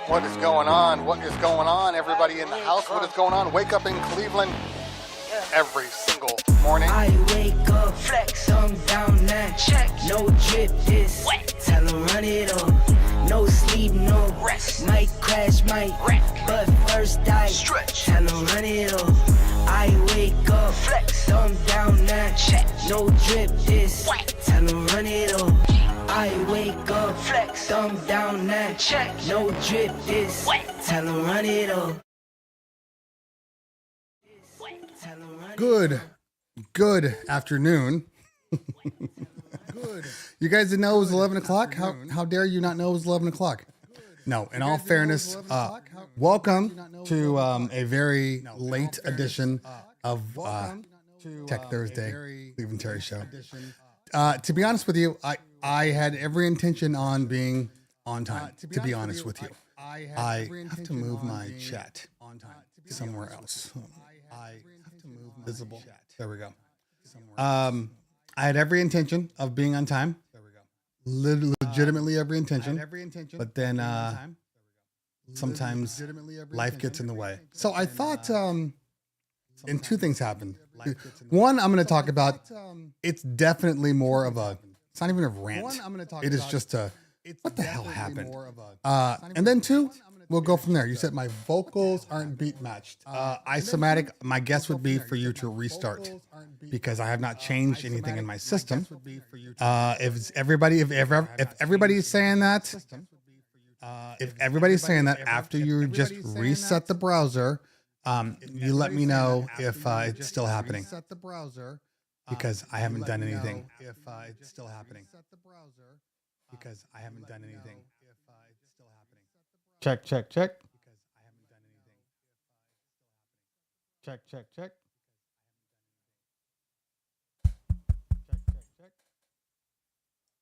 What is going on? What is going on? Everybody in the house, what is going on? Wake up in Cleveland every single morning. I wake up, flex, thumb down, now check. No drip, this wet. Tell 'em run it up. No sleep, no rest. Might crash, might wreck. But first I stretch. Tell 'em run it up. I wake up, flex, thumb down, now check. No drip, this wet. Tell 'em run it up. I wake up, flex, thumb down, now check. No drip, this wet. Tell 'em run it up. Good afternoon. You guys didn't know it was 11 o'clock? How dare you not know it was 11 o'clock? No, in all fairness, welcome to a very late edition of Tech Thursday, Cleveland Terry Show. To be honest with you, I had every intention on being on time, to be honest with you. I have to move my chat somewhere else. Visible. There we go. I had every intention of being on time. Legitimately every intention. But then sometimes life gets in the way. So I thought, and two things happened. One, I'm going to talk about, it's definitely more of a, it's not even a rant. It is just a, what the hell happened? And then two, we'll go from there. You said my vocals aren't beat matched. Isomatic, my guess would be for you to restart because I have not changed anything in my system. If everybody's saying that, after you just reset the browser, you let me know if it's still happening because I haven't done anything. Check. Check.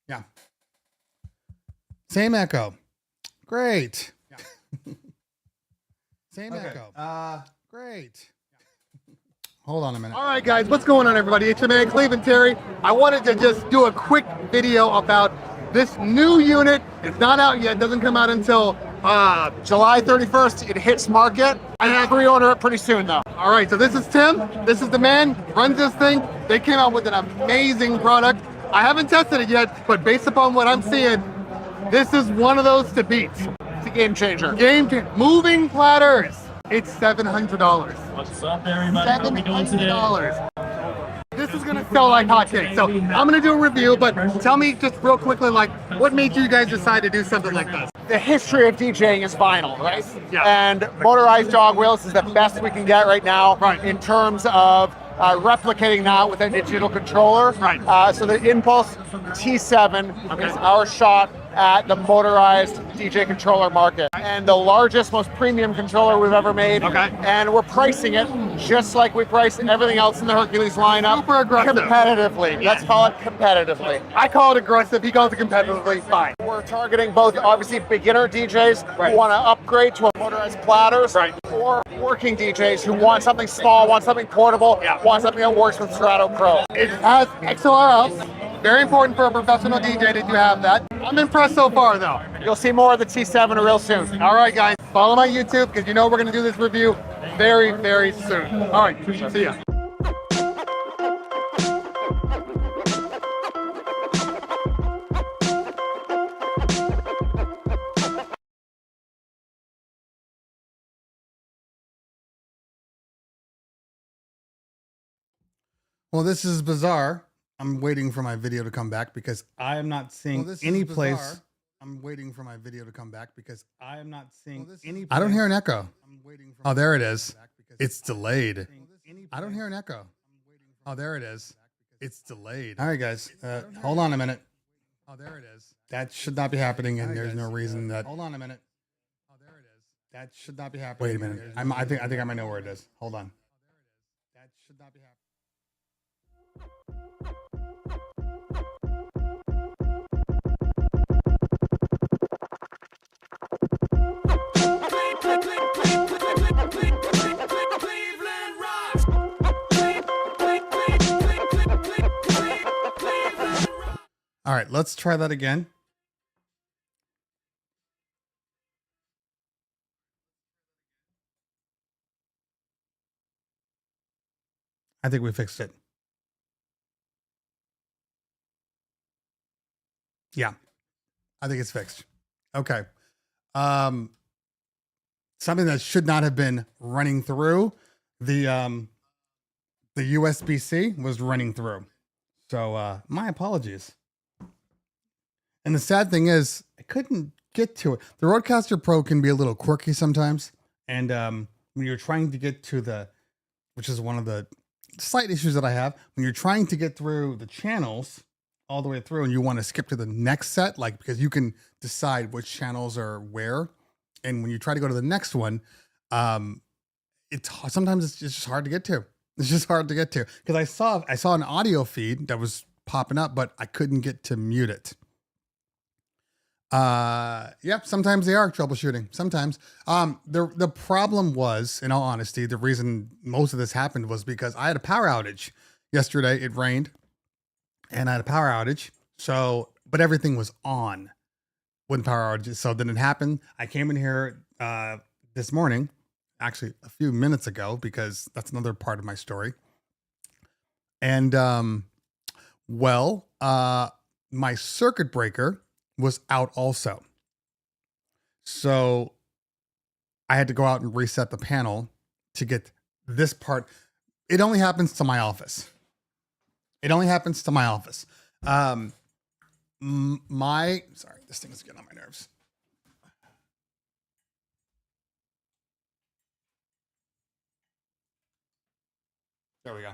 Yeah. Same echo. Great. Same echo. Great. Hold on a minute. All right, guys, what's going on, everybody? It's your man, Cleveland Terry. I wanted to just do a quick video about this new unit. It's not out yet. It doesn't come out until July 31st. It hits market. I have to pre-order it pretty soon, though. All right, so this is Tim. This is the man who runs this thing. They came out with an amazing product. I haven't tested it yet, but based upon what I'm seeing, this is one of those to beat. It's a game changer. Moving platters. It's $700. What's up, everybody? How are we doing today? This is gonna sell like hotcakes. So I'm gonna do a review, but tell me just real quickly, like, what made you guys decide to do something like this? The history of DJing is vinyl, right? Yeah. And motorized jog wheels is the best we can get right now, in terms of replicating that with a digital controller. Right. So the Impulse T7 is our shot at the motorized DJ controller market, and the largest, most premium controller we've ever made. Okay. And we're pricing it just like we price everything else in the Hercules lineup. Super aggressive. Competitively. Let's call it competitively. I call it aggressive, he calls it competitively, fine. We're targeting both, obviously, beginner DJs who want to upgrade to a motorized platters, or working DJs who want something small, want something portable, want something that works with Strato Pro. It has XLR out. Very important for a professional DJ that you have that. I'm impressed so far, though. You'll see more of the T7 real soon. All right, guys, follow my YouTube because you know we're going to do this review very, very soon. All right, see ya. Well, this is bizarre. I'm waiting for my video to come back because I am not seeing any place. I'm waiting for my video to come back because I am not seeing any. I don't hear an echo. Oh, there it is. It's delayed. I don't hear an echo. Oh, there it is. It's delayed. All right, guys. Hold on a minute. Oh, there it is. That should not be happening, and there's no reason that. Hold on a minute. Oh, there it is. That should not be happening. Wait a minute. I think I might know where it is. Hold on. That should not be happening. All right, let's try that again. I think we fixed it. Yeah, I think it's fixed. Okay. Something that should not have been running through the USB-C was running through. So my apologies. And the sad thing is I couldn't get to it. The Rodecaster Pro can be a little quirky sometimes. And when you're trying to get to which is one of the slight issues that I have, when you're trying to get through the channels all the way through and you want to skip to the next set, like, because you can decide which channels are where. And when you try to go to the next one, sometimes it's just hard to get to. It's just hard to get to because I saw an audio feed that was popping up, but I couldn't get to mute it. Yep. Sometimes they are troubleshooting. Sometimes, the problem was, in all honesty, the reason most of this happened was because I had a power outage yesterday. It rained and I had a power outage. So, but everything was on when power outages. So then it happened. I came in here, this morning, actually a few minutes ago, because that's another part of my story. And, my circuit breaker was out also. So I had to go out and reset the panel to get this part. It only happens to my office. Sorry, this thing is getting on my nerves. There we go.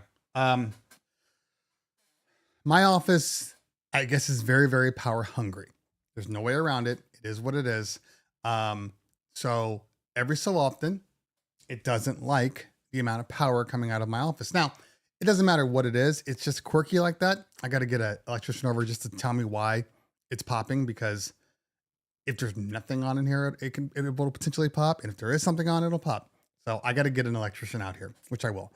My office, I guess, is very, very power hungry. There's no way around it. It is what it is. So every so often, it doesn't like the amount of power coming out of my office. Now, it doesn't matter what it is. It's just quirky like that. I got to get an electrician over just to tell me why it's popping, because if there's nothing on in here, it will potentially pop. And if there is something on, it'll pop. So I got to get an electrician out here, which I will.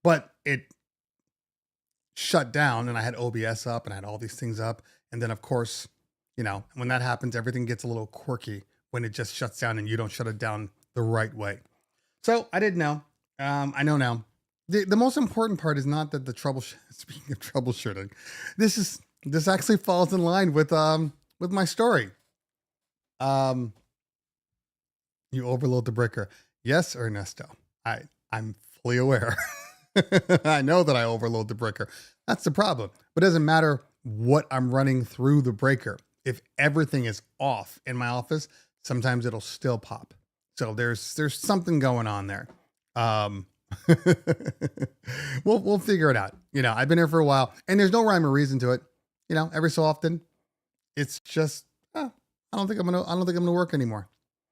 But it shut down and I had OBS up and I had all these things up. And then of course, when that happens, everything gets a little quirky when it just shuts down and you don't shut it down the right way. So I didn't know. I know now. The most important part is not that speaking of troubleshooting, this actually falls in line with my story. You overload the breaker. Yes, Ernesto. I'm fully aware. I know that I overload the breaker. That's the problem. But it doesn't matter what I'm running through the breaker. If everything is off in my office, sometimes it'll still pop. So there's something going on there. We'll figure it out. I've been here for a while and there's no rhyme or reason to it. Every so often it's just, I don't think I'm gonna work anymore.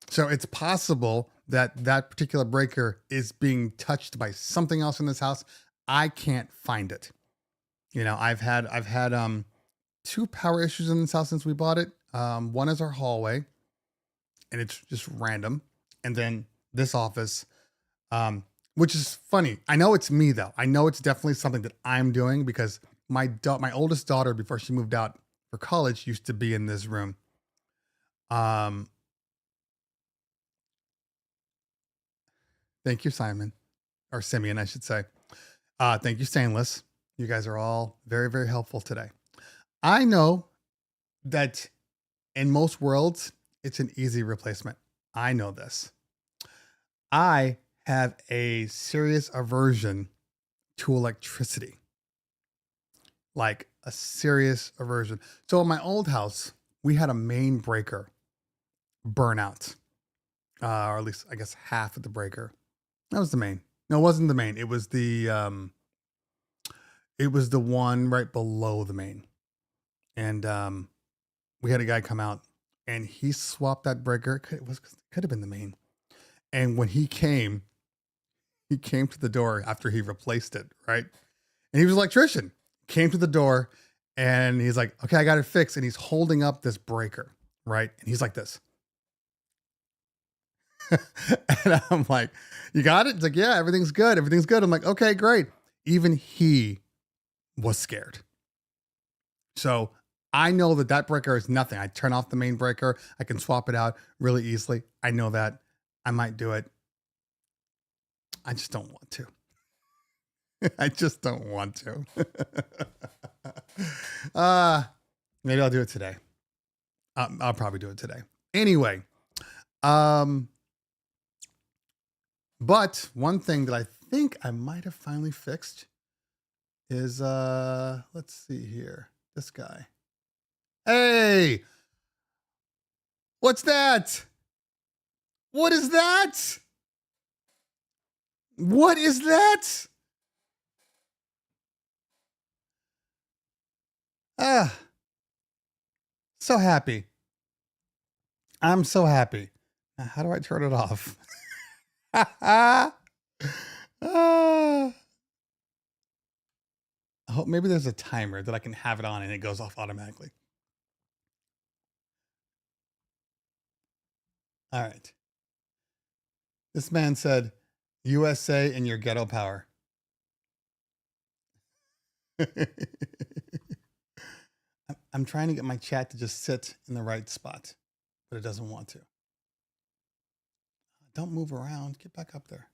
So it's possible that particular breaker is being touched by something else in this house. I can't find it. I've had 2 power issues in this house since we bought it. One is our hallway and it's just random. And then this office, which is funny. I know it's me though. I know it's definitely something that I'm doing because my oldest daughter, before she moved out for college, used to be in this room. Thank you, Simon, or Simeon, I should say. Thank you, Stainless. You guys are all very, very helpful today. I know that in most worlds, it's an easy replacement. I know this. I have a serious aversion to electricity. Like a serious aversion. So in my old house, we had a main breaker burn out. Or at least, I guess, half of the breaker. That was the main. No, it wasn't the main. It was the one right below the main. And we had a guy come out and he swapped that breaker. Could have been the main. And when he came to the door after he replaced it, right? And he was an electrician. Came to the door and he's like, okay, I got it fixed. And he's holding up this breaker, right? And he's like this. And I'm like, you got it? It's like, yeah, everything's good. Everything's good. I'm like, okay, great. Even he was scared. So I know that breaker is nothing. I turn off the main breaker. I can swap it out really easily. I know that. I might do it I just don't want to. I just don't want to. Maybe I'll do it today. I'll probably do it today. Anyway, but one thing that I think I might have finally fixed is, let's see here. This guy. Hey, what's that? What is that? What is that? So happy. I'm so happy. Now, how do I turn it off? I hope maybe there's a timer that I can have it on and it goes off automatically. All right. This man said, USA in your ghetto power. I'm trying to get my chat to just sit in the right spot, but it doesn't want to. Don't move around. Get back up there.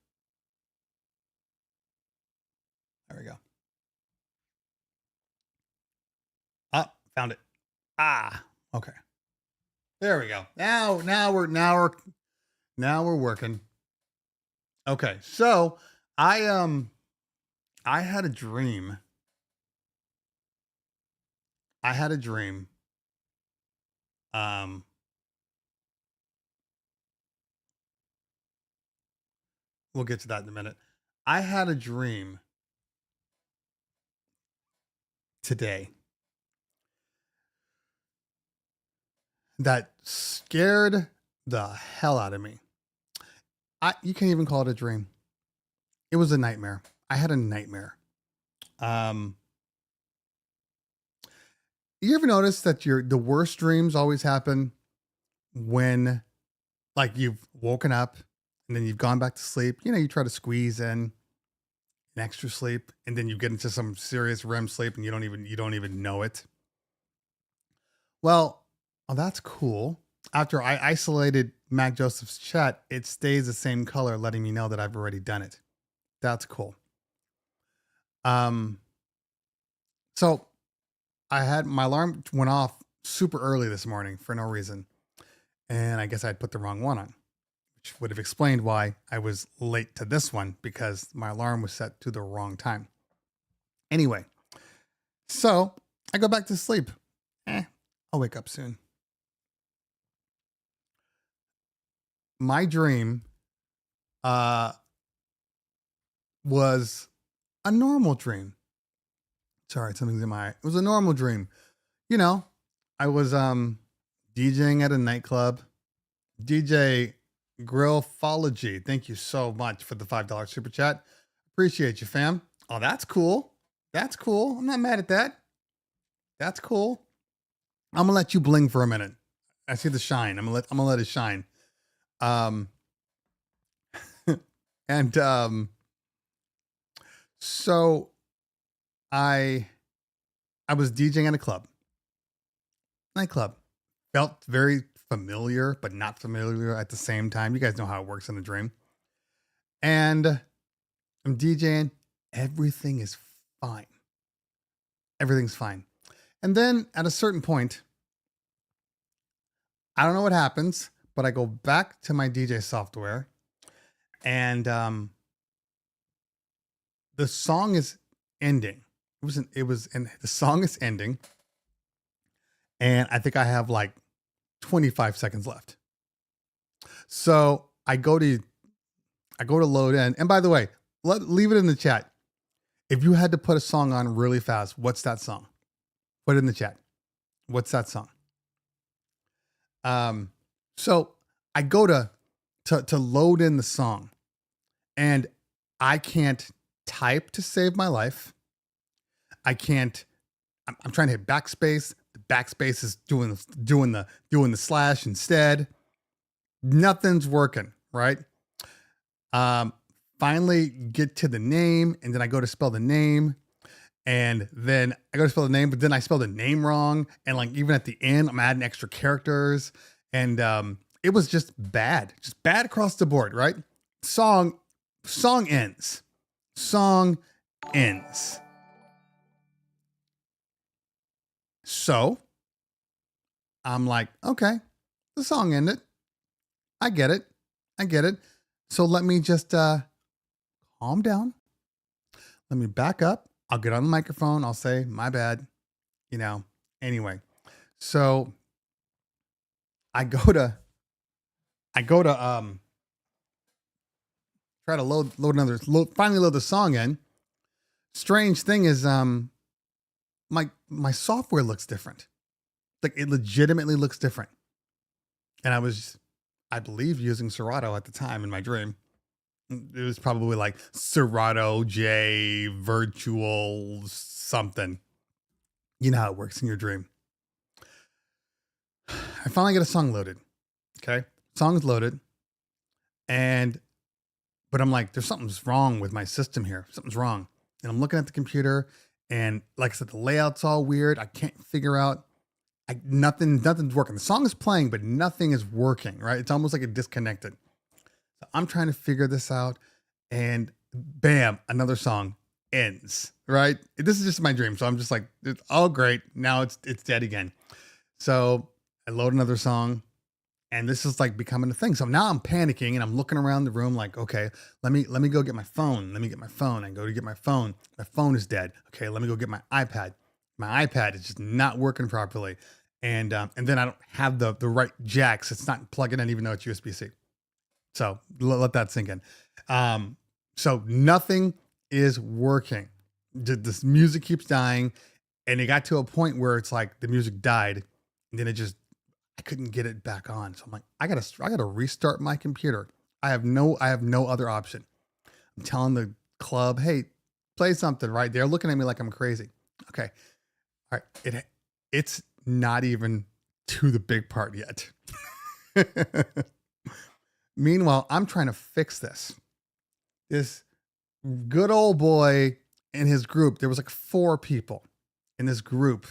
There we go. Ah, found it. Ah, okay. There we go. Now we're working. Okay, so I had a dream. We'll get to that in a minute. I had a dream today that scared the hell out of me. You can't even call it a dream. It was a nightmare. I had a nightmare. You ever notice that the worst dreams always happen when, like, you've woken up and then you've gone back to sleep? You know, you try to squeeze in an extra sleep, and then you get into some serious REM sleep, and you don't even know it. Well, that's cool. After I isolated Mac Joseph's chat, it stays the same color, letting me know that I've already done it. That's cool. So I had my alarm went off super early this morning for no reason. And I guess I'd put the wrong one on, which would have explained why I was late to this one, because my alarm was set to the wrong time. Anyway, so I go back to sleep. I'll wake up soon. My dream was a normal dream. Sorry, something's in my eye. It was a normal dream. You know, I was DJing at a nightclub. DJ Grillphology, thank you so much for the $5 super chat. Appreciate you, fam. Oh, that's cool. That's cool. I'm not mad at that. That's cool. I'm gonna let you bling for a minute. I see the shine. I'm gonna let it shine. So I was DJing at a nightclub. Felt very familiar, but not familiar at the same time. You guys know how it works in a dream. And I'm DJing. Everything is fine. Everything's fine. And then at a certain point, I don't know what happens, but I go back to my DJ software, and the song is ending. The song is ending, and I think I have like 25 seconds left. So I go to load in. And by the way, leave it in the chat. If you had to put a song on really fast, what's that song? Put it in the chat. What's that song? So I go to load in the song, and I can't type to save my life. I'm trying to hit backspace. The backspace is doing the slash instead. Nothing's working, right? Finally get to the name, and then I go to spell the name, and then I go to spell the name, but then I spell the name wrong. And like, even at the end, I'm adding extra characters, and it was just bad across the board, right? Song song ends. Song ends. So I'm like, okay, the song ended. I get it. I get it. So let me just calm down. Let me back up. I'll get on the microphone. I'll say, my bad. You know, anyway. So I go to try to finally load the song in. Strange thing is, my software looks different. Like it legitimately looks different. And I believe using Serato at the time in my dream. It was probably like Serato J virtual something. You know how it works in your dream. I finally get a song loaded. Okay. Song's loaded. But I'm like, there's something's wrong with my system here. Something's wrong. And I'm looking at the computer and like I said, the layout's all weird. I can't figure out nothing's working. The song is playing, but nothing is working, right? It's almost like it disconnected. So I'm trying to figure this out and bam, another song ends, right? This is just my dream. So I'm just like, it's all great. Now it's dead again. So I load another song and this is like becoming a thing. So now I'm panicking and I'm looking around the room like, okay, let me go get my phone. Let me get my phone. I go to get my phone. My phone is dead. Okay, let me go get my iPad. My iPad is just not working properly. And then I don't have the right jacks. It's not plugging in even though it's USB-C. So let that sink in. So nothing is working. This music keeps dying. And it got to a point where it's like the music died and then I couldn't get it back on. So I'm like, I gotta restart my computer. I have no other option. I'm telling the club, hey, play something, right? They're looking at me like I'm crazy. Okay. All right. It's not even to the big part yet. Meanwhile, I'm trying to fix this. This good old boy and his group, there was like 4 people in this group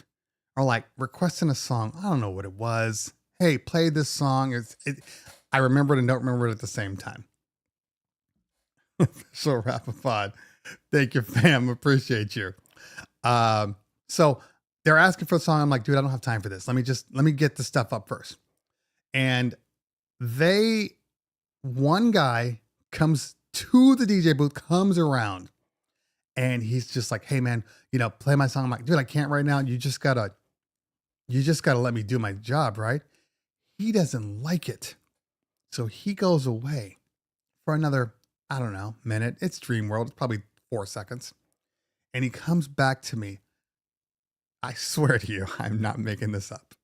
are like requesting a song. I don't know what it was. Hey, play this song. I remember it and don't remember it at the same time. So Rapid Pod. Thank you, fam. Appreciate you. So they're asking for a song. I'm like, dude, I don't have time for this. Let me get the stuff up first. And one guy comes to the DJ booth, comes around and he's just like, hey man, play my song. I'm like, dude, I can't right now. You just gotta let me do my job. Right. He doesn't like it. So he goes away for another, I don't know, minute. It's Dream World. It's probably 4 seconds. And he comes back to me. I swear to you, I'm not making this up.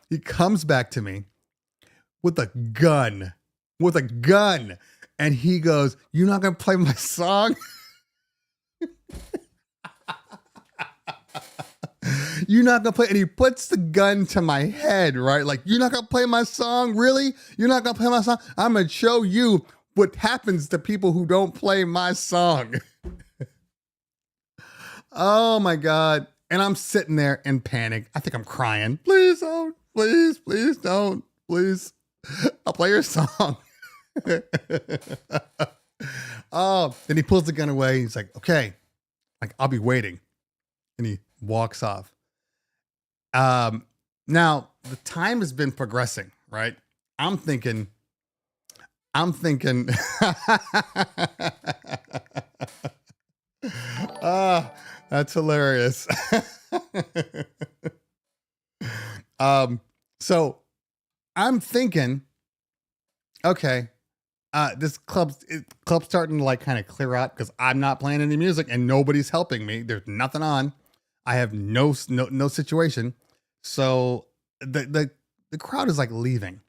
He comes back to me with a gun. And he goes, you're not going to play my song? You're not going to play. And he puts the gun to my head, right? Like, you're not going to play my song? Really? You're not going to play my song? I'm going to show you what happens to people who don't play my song. Oh my God. And I'm sitting there in panic. I think I'm crying. Please don't. Please don't. Please. I'll play your song. Oh, then he pulls the gun away. He's like, okay, like I'll be waiting. And he walks off. Now the time has been progressing, right? I'm thinking, that's hilarious. So I'm thinking, okay, this club's starting to like kind of clear out because I'm not playing any music and nobody's helping me. There's nothing on. I have no situation. So the crowd is like leaving.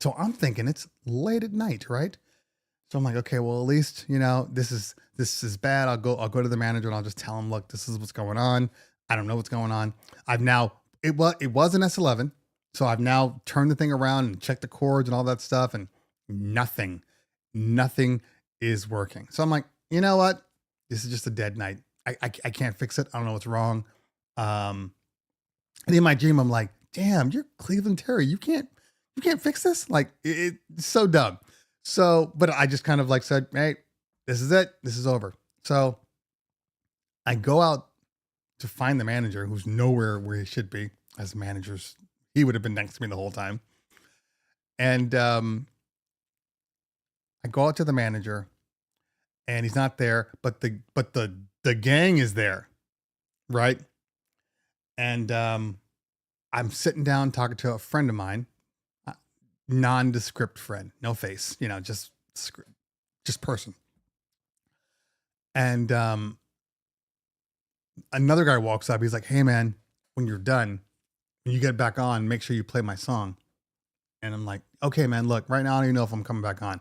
So I'm thinking it's late at night, right? So I'm like, okay, well, at least, this is bad. I'll go to the manager and I'll just tell him, look, this is what's going on. I don't know what's going on. It was an S11. So I've now turned the thing around and checked the cords and all that stuff and nothing is working. So I'm like, you know what? This is just a dead night. I can't fix it. I don't know what's wrong. And in my dream, I'm like, damn, you're Cleveland Terry. You can't fix this. Like it's so dumb. So, but I just kind of like said, hey, this is it. This is over. So I go out to find the manager, who's nowhere where he should be. As managers, he would have been next to me the whole time. And I go out to the manager, and he's not there, but the gang is there, right? And I'm sitting down talking to a friend of mine, nondescript friend, no face, just person. And another guy walks up. He's like, "Hey man, when you're done, when you get back on, make sure you play my song." And I'm like, "Okay, man, look, right now I don't even know if I'm coming back on."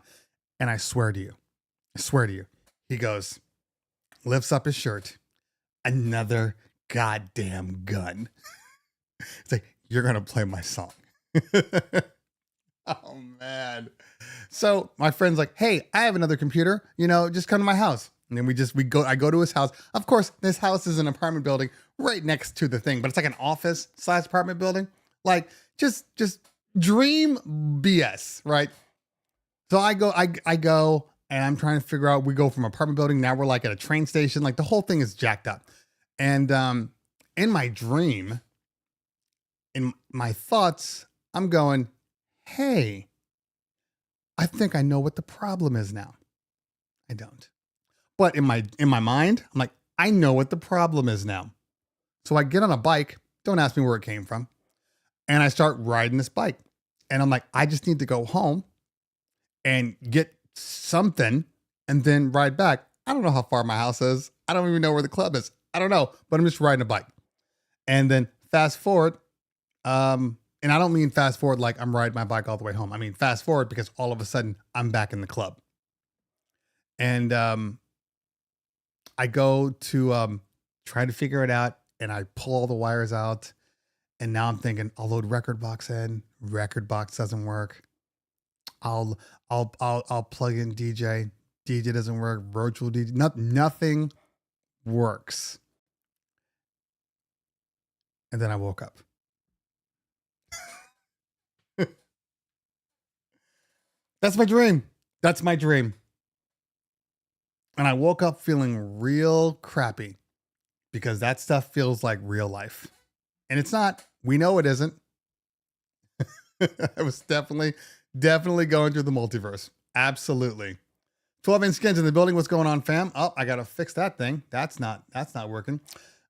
And I swear to you, he goes, lifts up his shirt, another goddamn gun. It's like, "You're going to play my song." Oh man. So my friend's like, "Hey, I have another computer, just come to my house." And then I go to his house. Of course, this house is an apartment building right next to the thing, but it's like an office / apartment building. Like just dream BS, right? So I go and I'm trying to figure out, we go from apartment building. Now we're like at a train station. Like the whole thing is jacked up. And in my dream, in my thoughts, I'm going, "Hey, I think I know what the problem is now." I don't. But in my mind, I'm like, I know what the problem is now. So I get on a bike. Don't ask me where it came from. And I start riding this bike. And I'm like, I just need to go home and get something and then ride back. I don't know how far my house is. I don't even know where the club is. I don't know, but I'm just riding a bike. And then fast forward, and I don't mean fast forward like I'm riding my bike all the way home. I mean fast forward because all of a sudden I'm back in the club. And I go to try to figure it out, and I pull all the wires out. And now I'm thinking, I'll load record box in. Record box doesn't work. I'll plug in DJ. DJ doesn't work. Virtual DJ. Nothing works. And then I woke up. That's my dream. That's my dream. And I woke up feeling real crappy because that stuff feels like real life. And it's not. We know it isn't. I was definitely going through the multiverse. Absolutely. 12-inch skins in the building. What's going on, fam? Oh, I got to fix that thing. That's not working.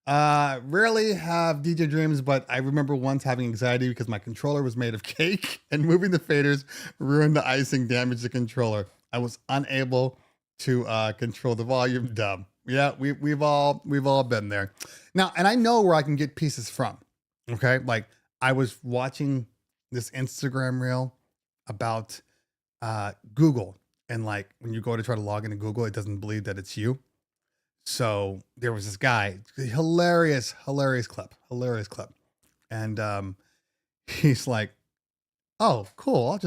Rarely have DJ dreams, but I remember once having anxiety because my controller was made of cake and moving the faders ruined the icing, damaged the controller. I was unable to control the volume. Dumb. Yeah, we've all been there. Now, and I know where I can get pieces from. Okay, like I was watching this Instagram reel about Google, and like when you go to try to log into Google, it doesn't believe that it's you. So there was this guy, hilarious clip, and he's like, "Oh, cool, I'll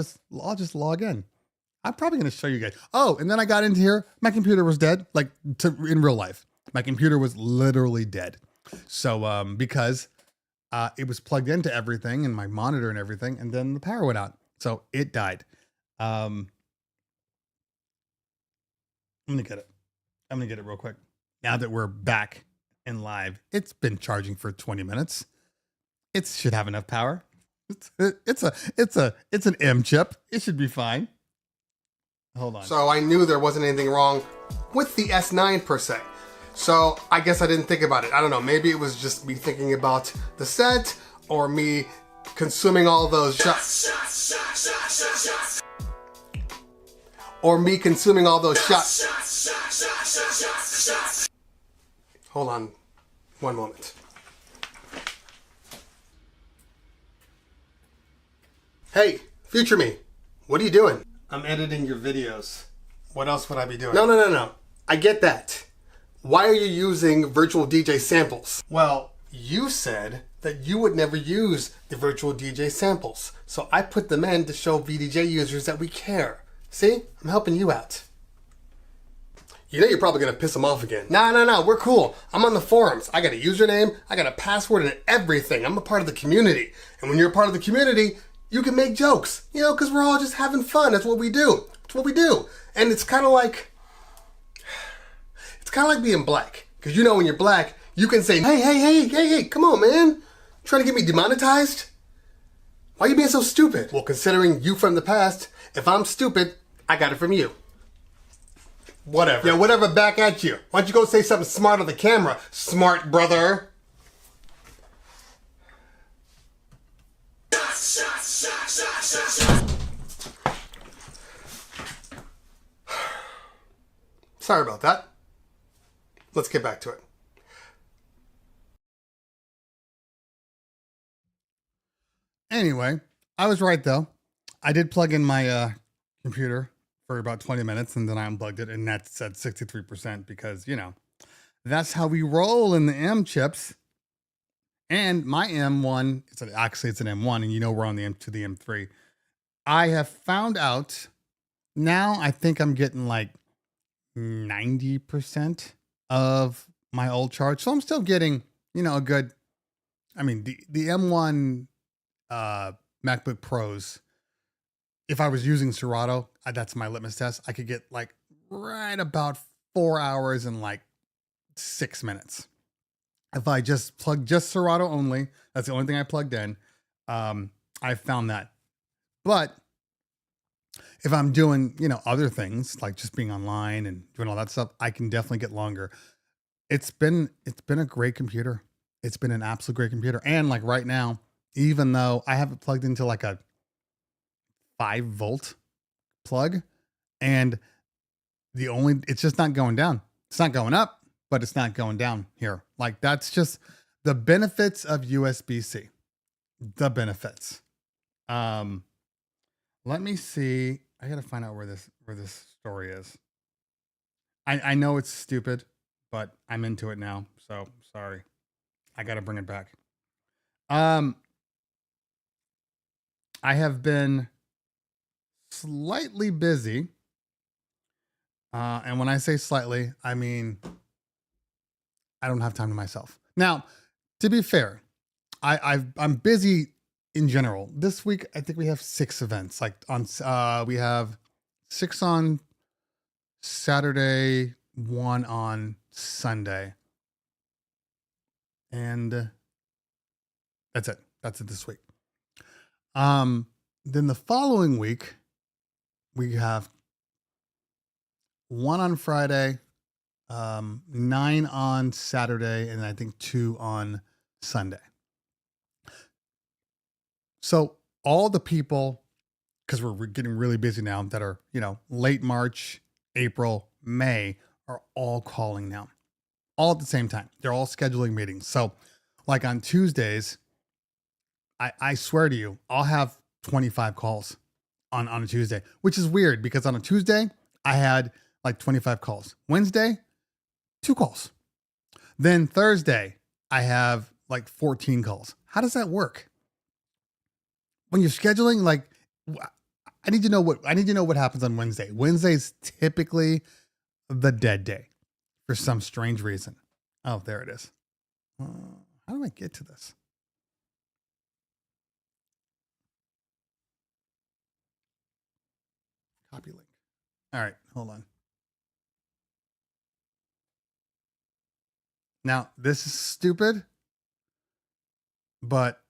just log in. I'm probably going to show you guys." Oh, and then I got into here. My computer was dead, in real life. My computer was literally dead. So because it was plugged into everything and my monitor and everything, and then the power went out. So it died. I'm going to get it. I'm going to get it real quick. Now that we're back and live, it's been charging for 20 minutes. It should have enough power. It's an M chip. It should be fine. Hold on. So I knew there wasn't anything wrong with the S9 per se. So I guess I didn't think about it. I don't know. Maybe it was just me thinking about the set or me consuming all those shots. Or me consuming all those shots. Hold on one moment. Hey, future me, what are you doing? I'm editing your videos. What else would I be doing? No. I get that. Why are you using virtual DJ samples? Well, you said that you would never use the virtual DJ samples. So I put them in to show VDJ users that we care. See? I'm helping you out. You know you're probably going to piss them off again. No, we're cool. I'm on the forums. I got a username, I got a password and everything. I'm a part of the community. And when you're a part of the community, you can make jokes, because we're all just having fun. That's what we do. And it's kind of like, It's kind of like being black. Because you know when you're black, you can say, hey, come on, man. Trying to get me demonetized? Why are you being so stupid? Well, considering you from the past, if I'm stupid, I got it from you. Whatever. Yeah, whatever, back at you. Why don't you go say something smart on the camera, smart brother? Sorry about that. Let's get back to it. Anyway, I was right though. I did plug in my computer for about 20 minutes and then I unplugged it and that said 63% because, you know, that's how we roll in the M chips. And my M1, it's an M1 and you know we're on the M2, the M3. I have found out now I think I'm getting like 90% of my old charge. So I'm still getting, you know, a good, I mean, the M1 MacBook Pros, if I was using Serato, that's my litmus test, I could get like right about 4 hours and like 6 minutes. If I just plug just Serato only, that's the only thing I plugged in, I found that. But if I'm doing, you know, other things like just being online and doing all that stuff, I can definitely get longer. It's been a great computer. It's been an absolute great computer. And like right now, even though I have it plugged into like a 5-volt plug and it's just not going down. It's not going up, but it's not going down here. Like that's just the benefits of USB-C, the benefits. Let me see. I got to find out where this story is. I know it's stupid, but I'm into it now. So sorry. I got to bring it back. I have been slightly busy. And when I say slightly, I mean, I don't have time to myself. Now, to be fair, I'm busy in general. This week, I think we have 6 events. Like we have 6 on Saturday, 1 on Sunday. And that's it. That's it this week. Then the following week, we have 1 on Friday, 9 on Saturday, and I think 2 on Sunday. So all the people, because we're getting really busy now, that are, you know, late March, April, May, are all calling now, all at the same time. They're all scheduling meetings. So like on Tuesdays, I swear to you, I'll have 25 calls on a Tuesday, which is weird because on a Tuesday, I had like 25 calls. Wednesday, 2 calls. Then Thursday, I have like 14 calls. How does that work? When you're scheduling, like, I need to know what happens on Wednesday. Wednesday's typically the dead day for some strange reason. Oh, there it is. How do I get to this? Copy link. All right, hold on. Now, this is stupid, but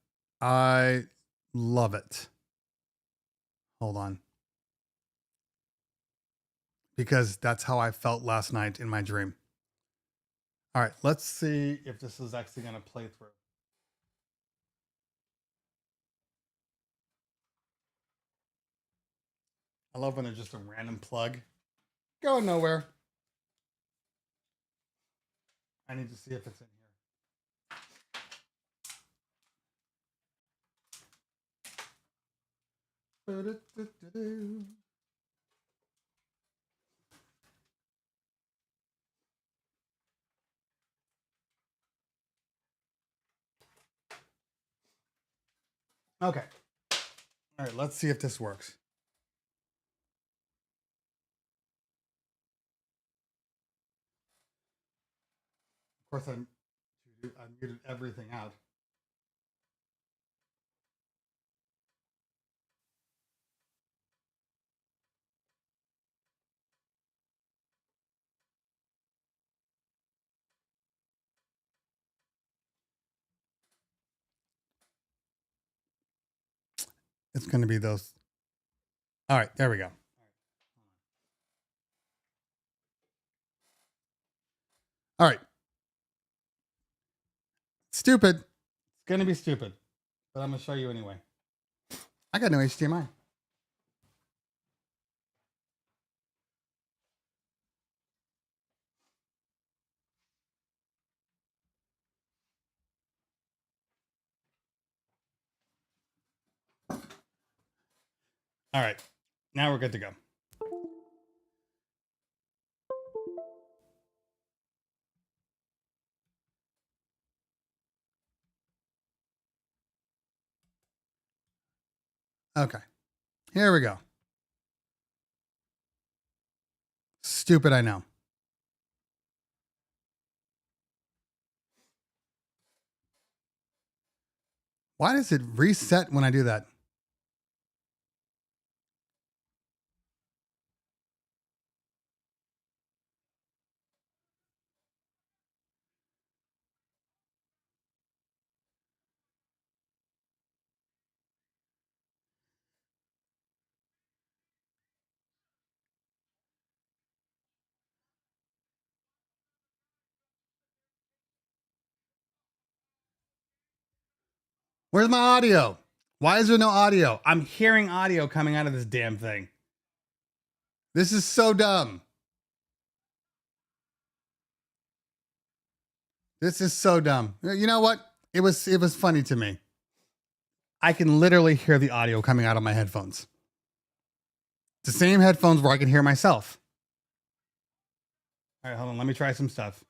I love it. Hold on. Because that's how I felt last night in my dream. All right, let's see if this is actually going to play through. I love when there's just a random plug going nowhere. I need to see if it's in here. Okay. All right, let's see if this works. Of course, I muted everything out. It's going to be those. All right, there we go. All right. Stupid. It's going to be stupid, but I'm going to show you anyway. I got no HDMI. All right, now we're good to go. Okay, here we go. Stupid, I know. Why does it reset when I do that? Where's my audio? Why is there no audio? I'm hearing audio coming out of this damn thing. This is so dumb. This is so dumb. You know what? It was funny to me. I can literally hear the audio coming out of my headphones. The same headphones where I can hear myself. All right, hold on. Let me try some stuff.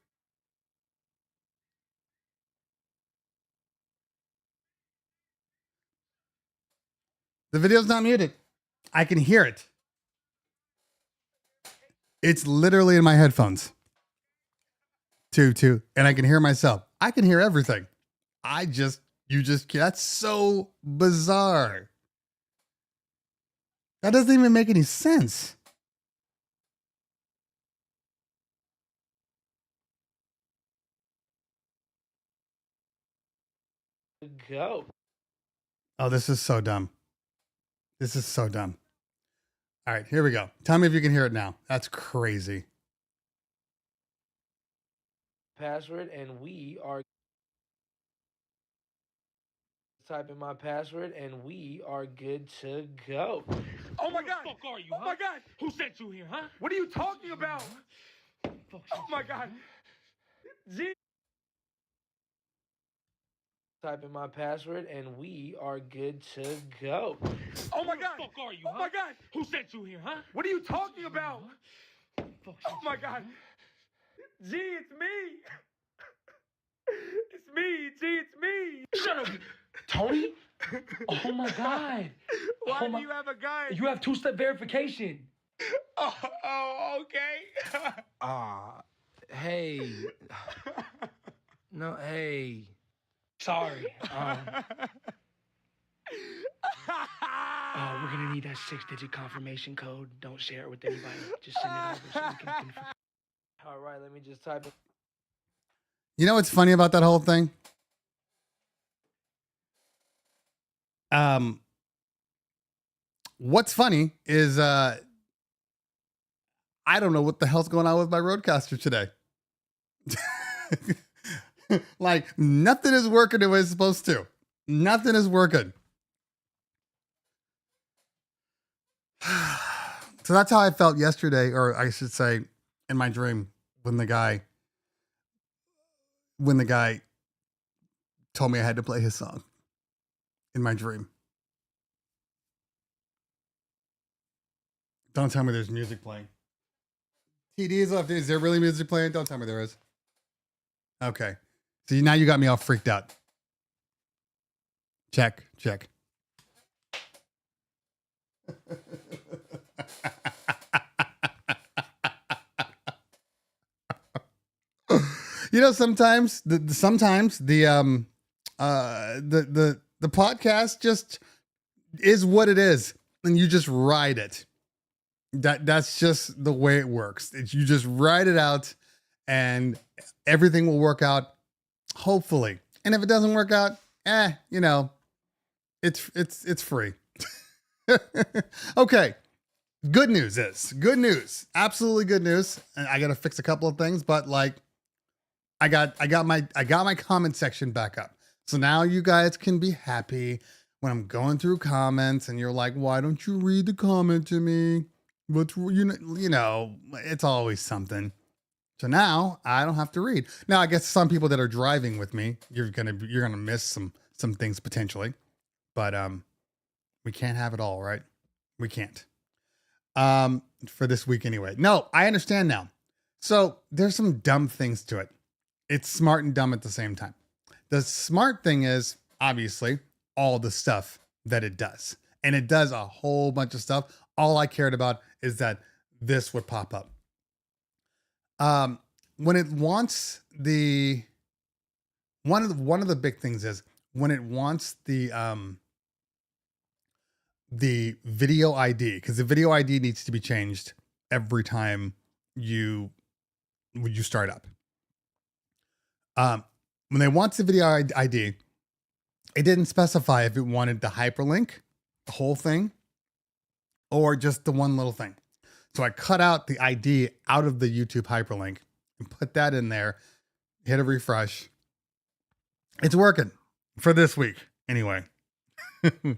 The video's not muted. I can hear it. It's literally in my headphones. Two, and I can hear myself. I can hear everything. That's so bizarre. That doesn't even make any sense. Go. Oh, this is so dumb. This is so dumb. All right, here we go. Tell me if you can hear it now. That's crazy. Password, and we are type in my password, and we are good to go. Oh my God! Who the fuck are you? Oh my God! Who sent you here, huh? What are you talking about? Oh my God! G. Type in my password, and we are good to go. Oh my God! Who the fuck are you? Oh my God! Who sent you here, huh? What are you talking about? Oh my God! G, it's me. It's me, G, it's me. Shut up, Tony. Oh my God. Why do you have a gun? You have two-step verification. Oh, okay. Hey. No, hey. Sorry. We're gonna need that 6-digit confirmation code. Don't share it with anybody. Just send it over so we can confirm. All right, let me just type it. You know what's funny about that whole thing? What's funny is I don't know what the hell's going on with my Rodecaster today. Like nothing is working the way it's supposed to. Nothing is working. So that's how I felt yesterday, or I should say in my dream when the guy told me I had to play his song in my dream. Don't tell me there's music playing. TD's left. Is there really music playing? Don't tell me there is. Okay. So now you got me all freaked out. Check. You know, sometimes the podcast just is what it is, and you just ride it. That's just the way it works. You just ride it out, and everything will work out, hopefully. And if it doesn't work out, you know, It's free. Okay. Good news. Absolutely good news. And I got to fix a couple of things, but like I got my comment section back up. So now you guys can be happy when I'm going through comments and you're like, why don't you read the comment to me? But you know, it's always something. So now I don't have to read. Now I guess some people that are driving with me, you're gonna miss some things potentially, but we can't have it all, right? We can't. For this week anyway. No, I understand now. So there's some dumb things to it. It's smart and dumb at the same time. The smart thing is obviously all the stuff that it does, and it does a whole bunch of stuff. All I cared about is that this would pop up. When it wants the one of the big things is when it wants the video ID, because the video ID needs to be changed every time you start up. When they want the video ID, it didn't specify if it wanted the hyperlink, the whole thing, or just the one little thing. So I cut out the ID out of the YouTube hyperlink and put that in there, hit a refresh. It's working for this week. Anyway,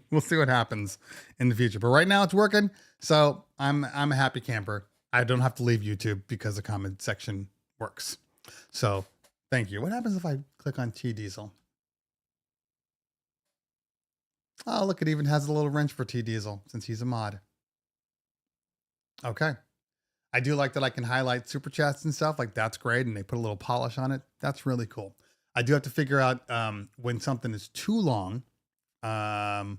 we'll see what happens in the future. But right now it's working. So I'm a happy camper. I don't have to leave YouTube because the comment section works. So thank you. What happens if I click on T Diesel? Oh, look, it even has a little wrench for T Diesel since he's a mod. Okay. I do like that I can highlight super chats and stuff. Like that's great. And they put a little polish on it. That's really cool. I do have to figure out when something is too long. I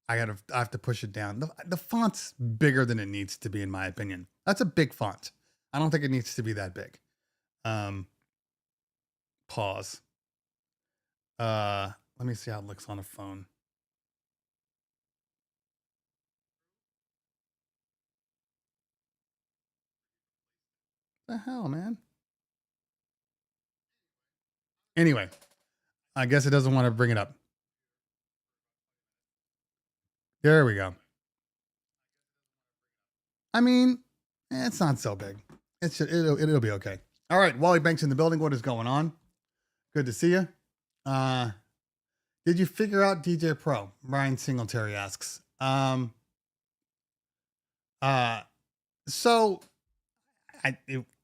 have to push it down. The font's bigger than it needs to be, in my opinion. That's a big font. I don't think it needs to be that big. Pause. Let me see how it looks on a phone. The hell, man? Anyway, I guess it doesn't want to bring it up. There we go. I mean, it's not so big. It'll be okay. All right, Wally Banks in the building. What is going on? Good to see you. Did you figure out DJ Pro? Brian Singletary asks. So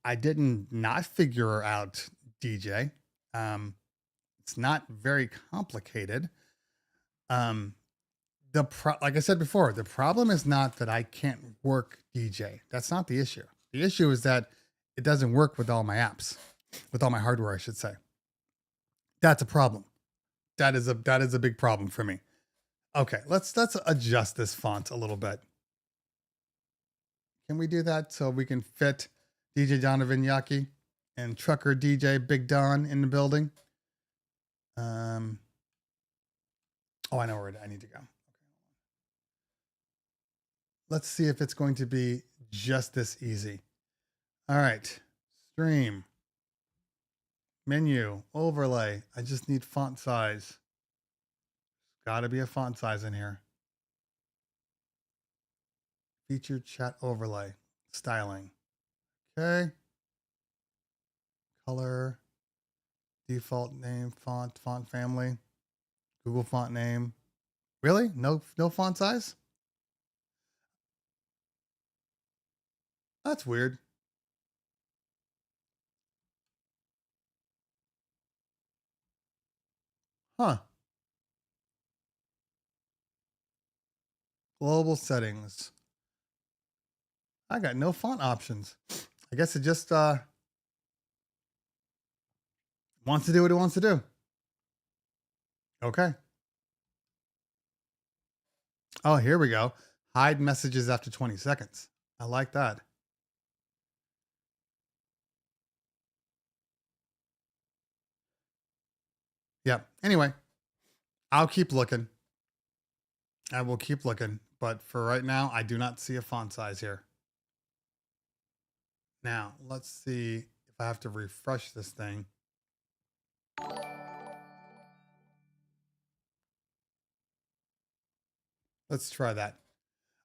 I didn't not figure out DJ. It's not very complicated. Like I said before, the problem is not that I can't work DJ. That's not the issue. The issue is that it doesn't work with all my apps, with all my hardware, I should say. That's a problem. That is a big problem for me. Okay, let's adjust this font a little bit. Can we do that so we can fit DJ Donovan Yaki and Trucker DJ Big Don in the building? Oh, I know where I need to go. Let's see if it's going to be just this easy. All right, stream, menu, overlay. I just need font size. Got to be a font size in here. Featured chat overlay, styling. Okay. Color, default name, font family, Google font name. Really? No font size? That's weird. Huh. Global settings. I got no font options. I guess it just wants to do what it wants to do. Okay. Oh, here we go. Hide messages after 20 seconds. I like that. Yeah. Anyway, I'll keep looking. I will keep looking. But for right now, I do not see a font size here. Now, let's see if I have to refresh this thing. Let's try that.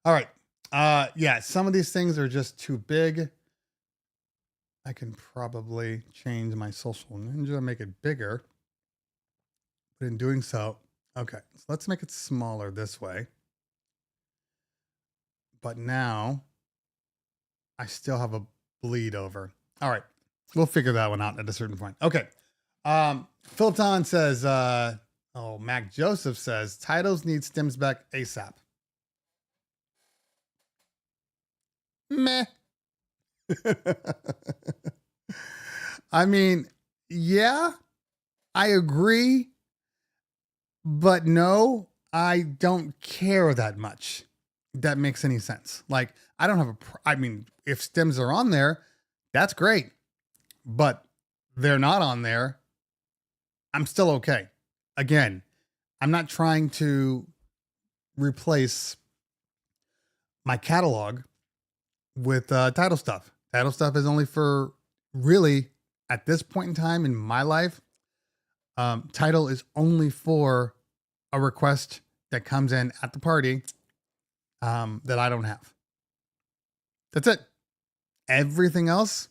All right. Yeah, some of these things are just too big. I can probably change my Social Ninja, make it bigger. But in doing so, okay, so let's make it smaller this way. But now I still have a bleed over. All right. We'll figure that one out at a certain point. Okay. Philton says, Mac Joseph says, titles need stems back ASAP. Meh. I mean, yeah, I agree. But no, I don't care that much. That makes any sense. Like, I don't have I mean, if stems are on there, that's great. But they're not on there, I'm still okay. Again, I'm not trying to replace my catalog with title stuff. Title stuff is only for really, at this point in time in my life, title is only for a request that comes in at the party that I don't have. That's it. Everything else,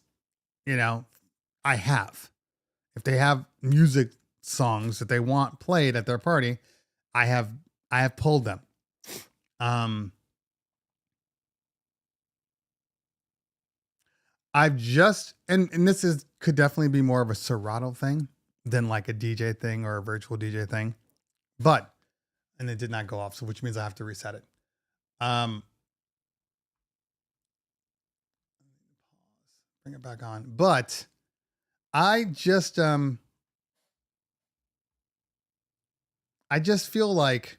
I have. If they have music songs that they want played at their party, I have pulled them. I've just, and this could definitely be more of a Serato thing than like a DJ thing or a virtual DJ thing, and it did not go off. So which means I have to reset it. Bring it back on. But I just feel like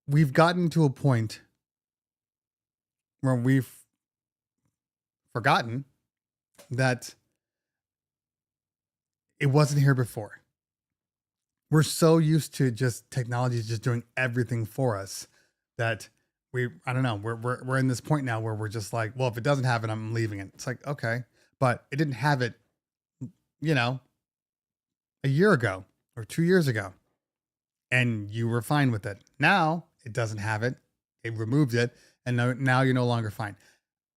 we've gotten to a point where we've forgotten that it wasn't here before. We're so used to just technology just doing everything for us that I don't know, we're in this point now where we're just like, well, if it doesn't have it, I'm leaving it. It's like, okay, but it didn't have it, a year ago or 2 years ago, and you were fine with it. Now it doesn't have it. It removed it, and now you're no longer fine.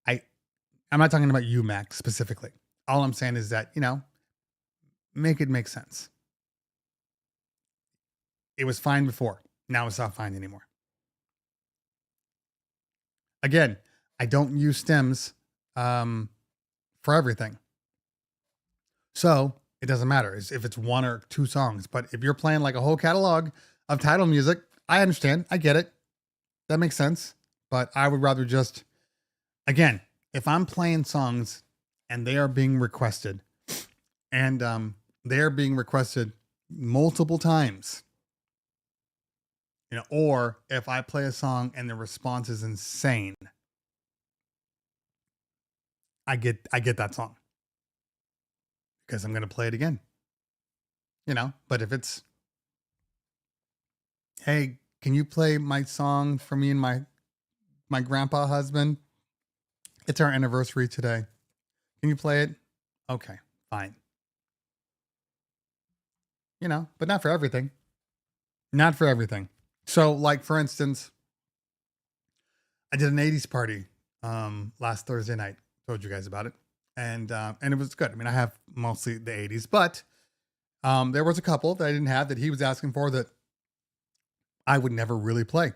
I'm not talking about you, Mac, specifically. All I'm saying is that, make it make sense. It was fine before. Now it's not fine anymore. Again, I don't use stems for everything. So it doesn't matter if it's one or two songs. But if you're playing like a whole catalog of title music, I understand. I get it. That makes sense. But I would rather just, again, if I'm playing songs and they are being requested, and they are being requested multiple times, or if I play a song and the response is insane, I get that song because I'm going to play it again, but if it's, hey, can you play my song for me and my grandpa husband? It's our anniversary today. Can you play it? Okay, fine. But not for everything. Not for everything. So, like, for instance, I did an 80s party last Thursday night. Told you guys about it. And it was good. I mean, I have mostly the 80s, but there was a couple that I didn't have that he was asking for that I would never really play.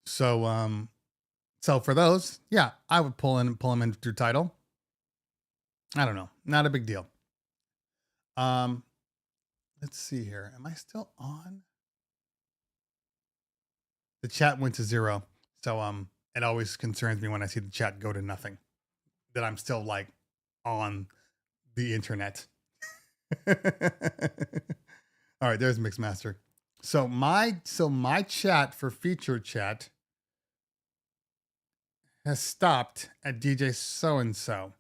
So for those, yeah, I would pull them in through title. I don't know. Not a big deal. Let's see here. Am I still on? The chat went to 0. So it always concerns me when I see the chat go to nothing, that I'm still like on the internet. All right, there's Mixmaster. So my chat for featured chat has stopped at DJ so and so.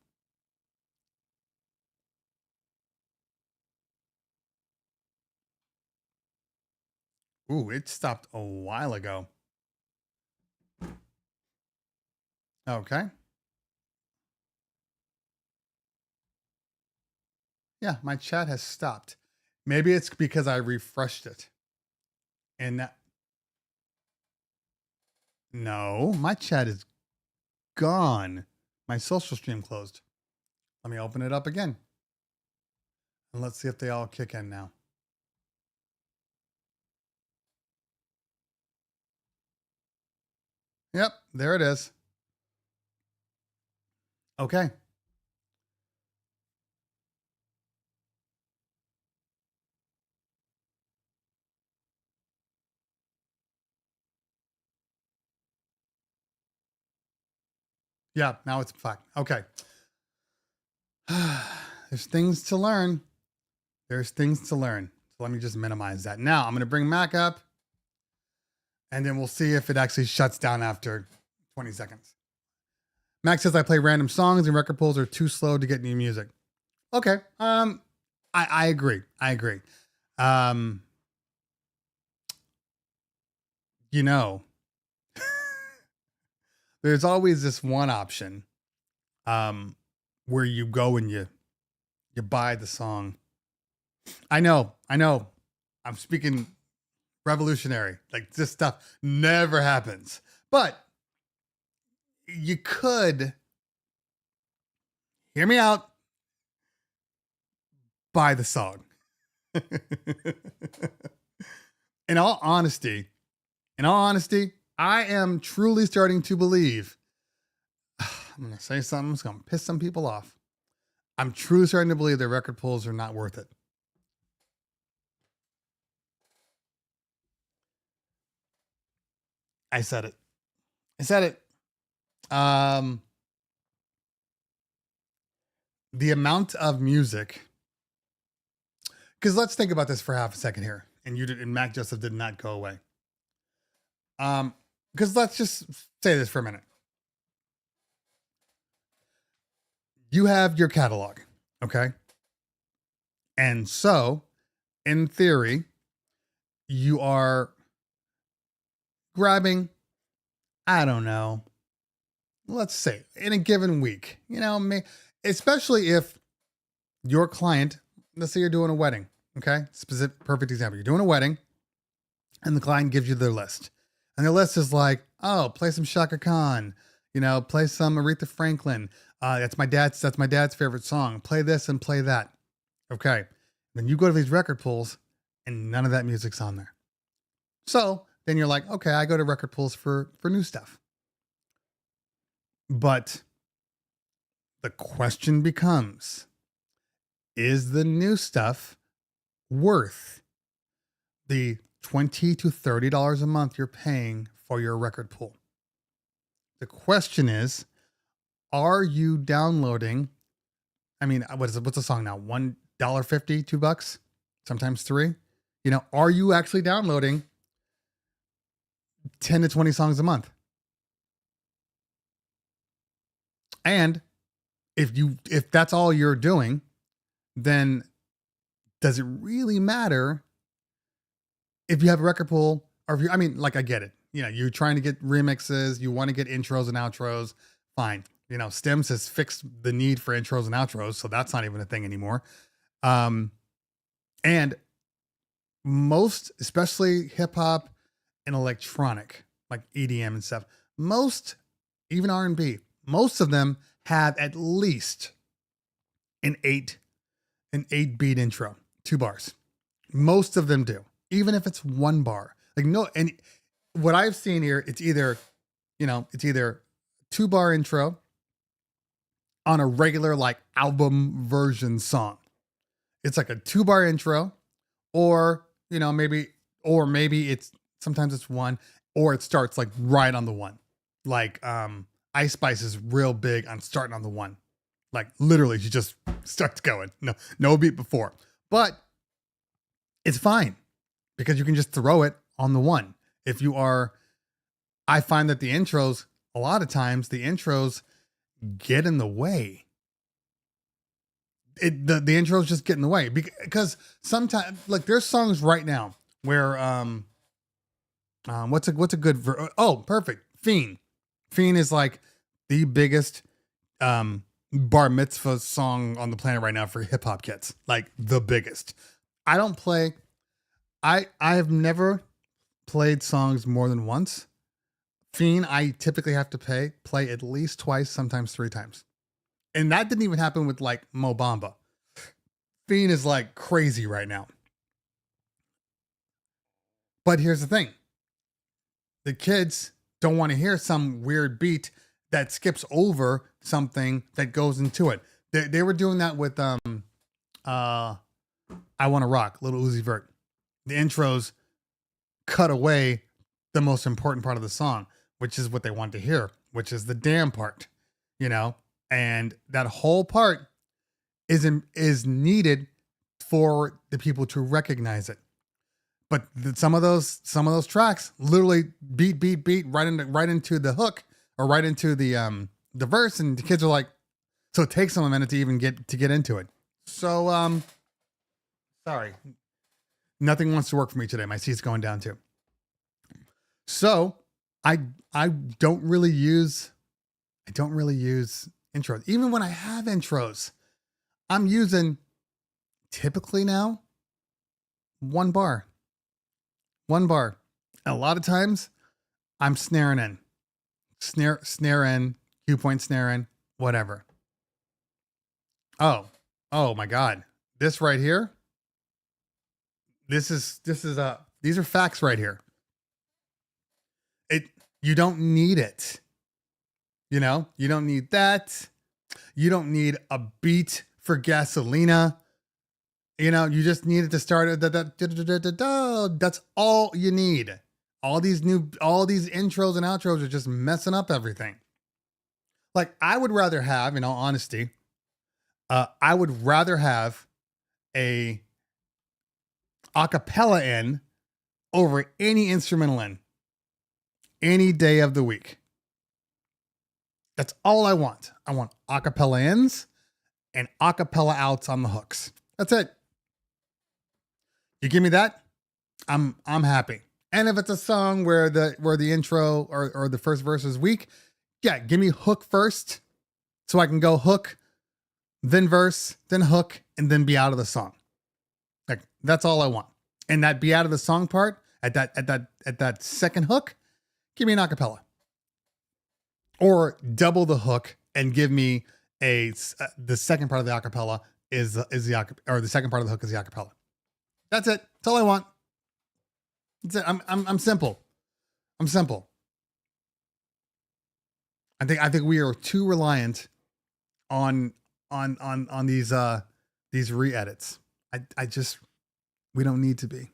Ooh, it stopped a while ago. Okay. Yeah, my chat has stopped. Maybe it's because I refreshed it. And no, my chat is gone. My social stream closed. Let me open it up again. And let's see if they all kick in now. Yep, there it is. Okay. Yeah, now it's fine. Okay. There's things to learn. There's things to learn. So let me just minimize that. Now I'm going to bring Mac up and then we'll see if it actually shuts down after 20 seconds. Mac says I play random songs and record pulls are too slow to get new music. Okay. I agree. I agree. You know, there's always this one option where you go and you buy the song. I know. I'm speaking revolutionary. Like this stuff never happens. But you could, hear me out, buy the song. In all honesty, I am truly starting to believe, I'm going to say something that's going to piss some people off. I'm truly starting to believe that record pulls are not worth it. I said it. The amount of music, because let's think about this for half a second here. And and Mac Joseph did not go away. Because let's just say this for a minute. You have your catalog, okay? And so, in theory, you are grabbing, I don't know, let's say in a given week, especially if your client, let's say you're doing a wedding, okay? Perfect example. You're doing a wedding and the client gives you their list. And the list is like, oh, play some Shaka Khan, play some Aretha Franklin. That's my dad's favorite song. Play this and play that. Okay. Then you go to these record pulls and none of that music's on there. So then you're like, okay, I go to record pulls for new stuff. But the question becomes, is the new stuff worth the $20 to $30 a month you're paying for your record pull? The question is, are you downloading? I mean, what's a song now? $1.50, $2, sometimes $3. Are you actually downloading 10 to 20 songs a month? And if that's all you're doing, then does it really matter if you have a record pool? Or if I get it. You're trying to get remixes, you want to get intros and outros, fine. Stems has fixed the need for intros and outros, so that's not even a thing anymore. And most, especially hip hop and electronic, like EDM and stuff, most, even R&B, most of them have at least an 8-beat intro, 2 bars. Most of them do, even if it's 1 bar. And what I've seen here, it's either 2-bar intro on a regular album version song. It's like a 2-bar intro, or maybe it's sometimes it's 1, or it starts right on the 1. Ice Spice is real big on starting on the 1. Literally, she just starts going. No beat before. But it's fine because you can just throw it on the 1. I find that the intros, a lot of times the intros get in the way. The intros just get in the way because sometimes there's songs right now where what's a good perfect. Fiend is the biggest bar mitzvah song on the planet right now for hip hop kids. The biggest. I have never played songs more than once. Fiend, I typically have to play at least twice, sometimes 3 times. And that didn't even happen with like Mo Bamba. Fiend is like crazy right now. But here's the thing. The kids don't want to hear some weird beat that skips over something that goes into it. They were doing that with I Wanna Rock, Little Uzi Vert. The intros cut away the most important part of the song, which is what they want to hear, which is the damn part, you know? And that whole part is needed for the people to recognize it. But some of those tracks literally beat right into the hook or right into the verse, and the kids are like, so it takes them a minute to even get into it. So sorry, nothing wants to work for me today. My seat's going down too. So I don't really use intros. Even when I have intros, I'm using typically now 1 bar. 1 bar. And a lot of times I'm snaring in. Snare in, cue point snare in, whatever. Oh my God. This right here. These are facts right here. You don't need it. You know, you don't need that. You don't need a beat for Gasolina. You know, you just need it to start. That's all you need. All these intros and outros are just messing up everything. Like, I would rather have, in all honesty, I would rather have a acapella in over any instrumental in any day of the week. That's all I want. I want acapella ins and acapella outs on the hooks. That's it. You give me that, I'm happy. And if it's a song where the intro or the first verse is weak, yeah, give me hook first so I can go hook, then verse, then hook, and then be out of the song. Like, that's all I want. And that be out of the song part at that second hook, give me an acapella. Or double the hook and give me the second part of the acapella is the second part of the hook is the acapella. That's it. That's all I want. That's it. I'm simple. I'm simple. I think we are too reliant on these re-edits. We don't need to be.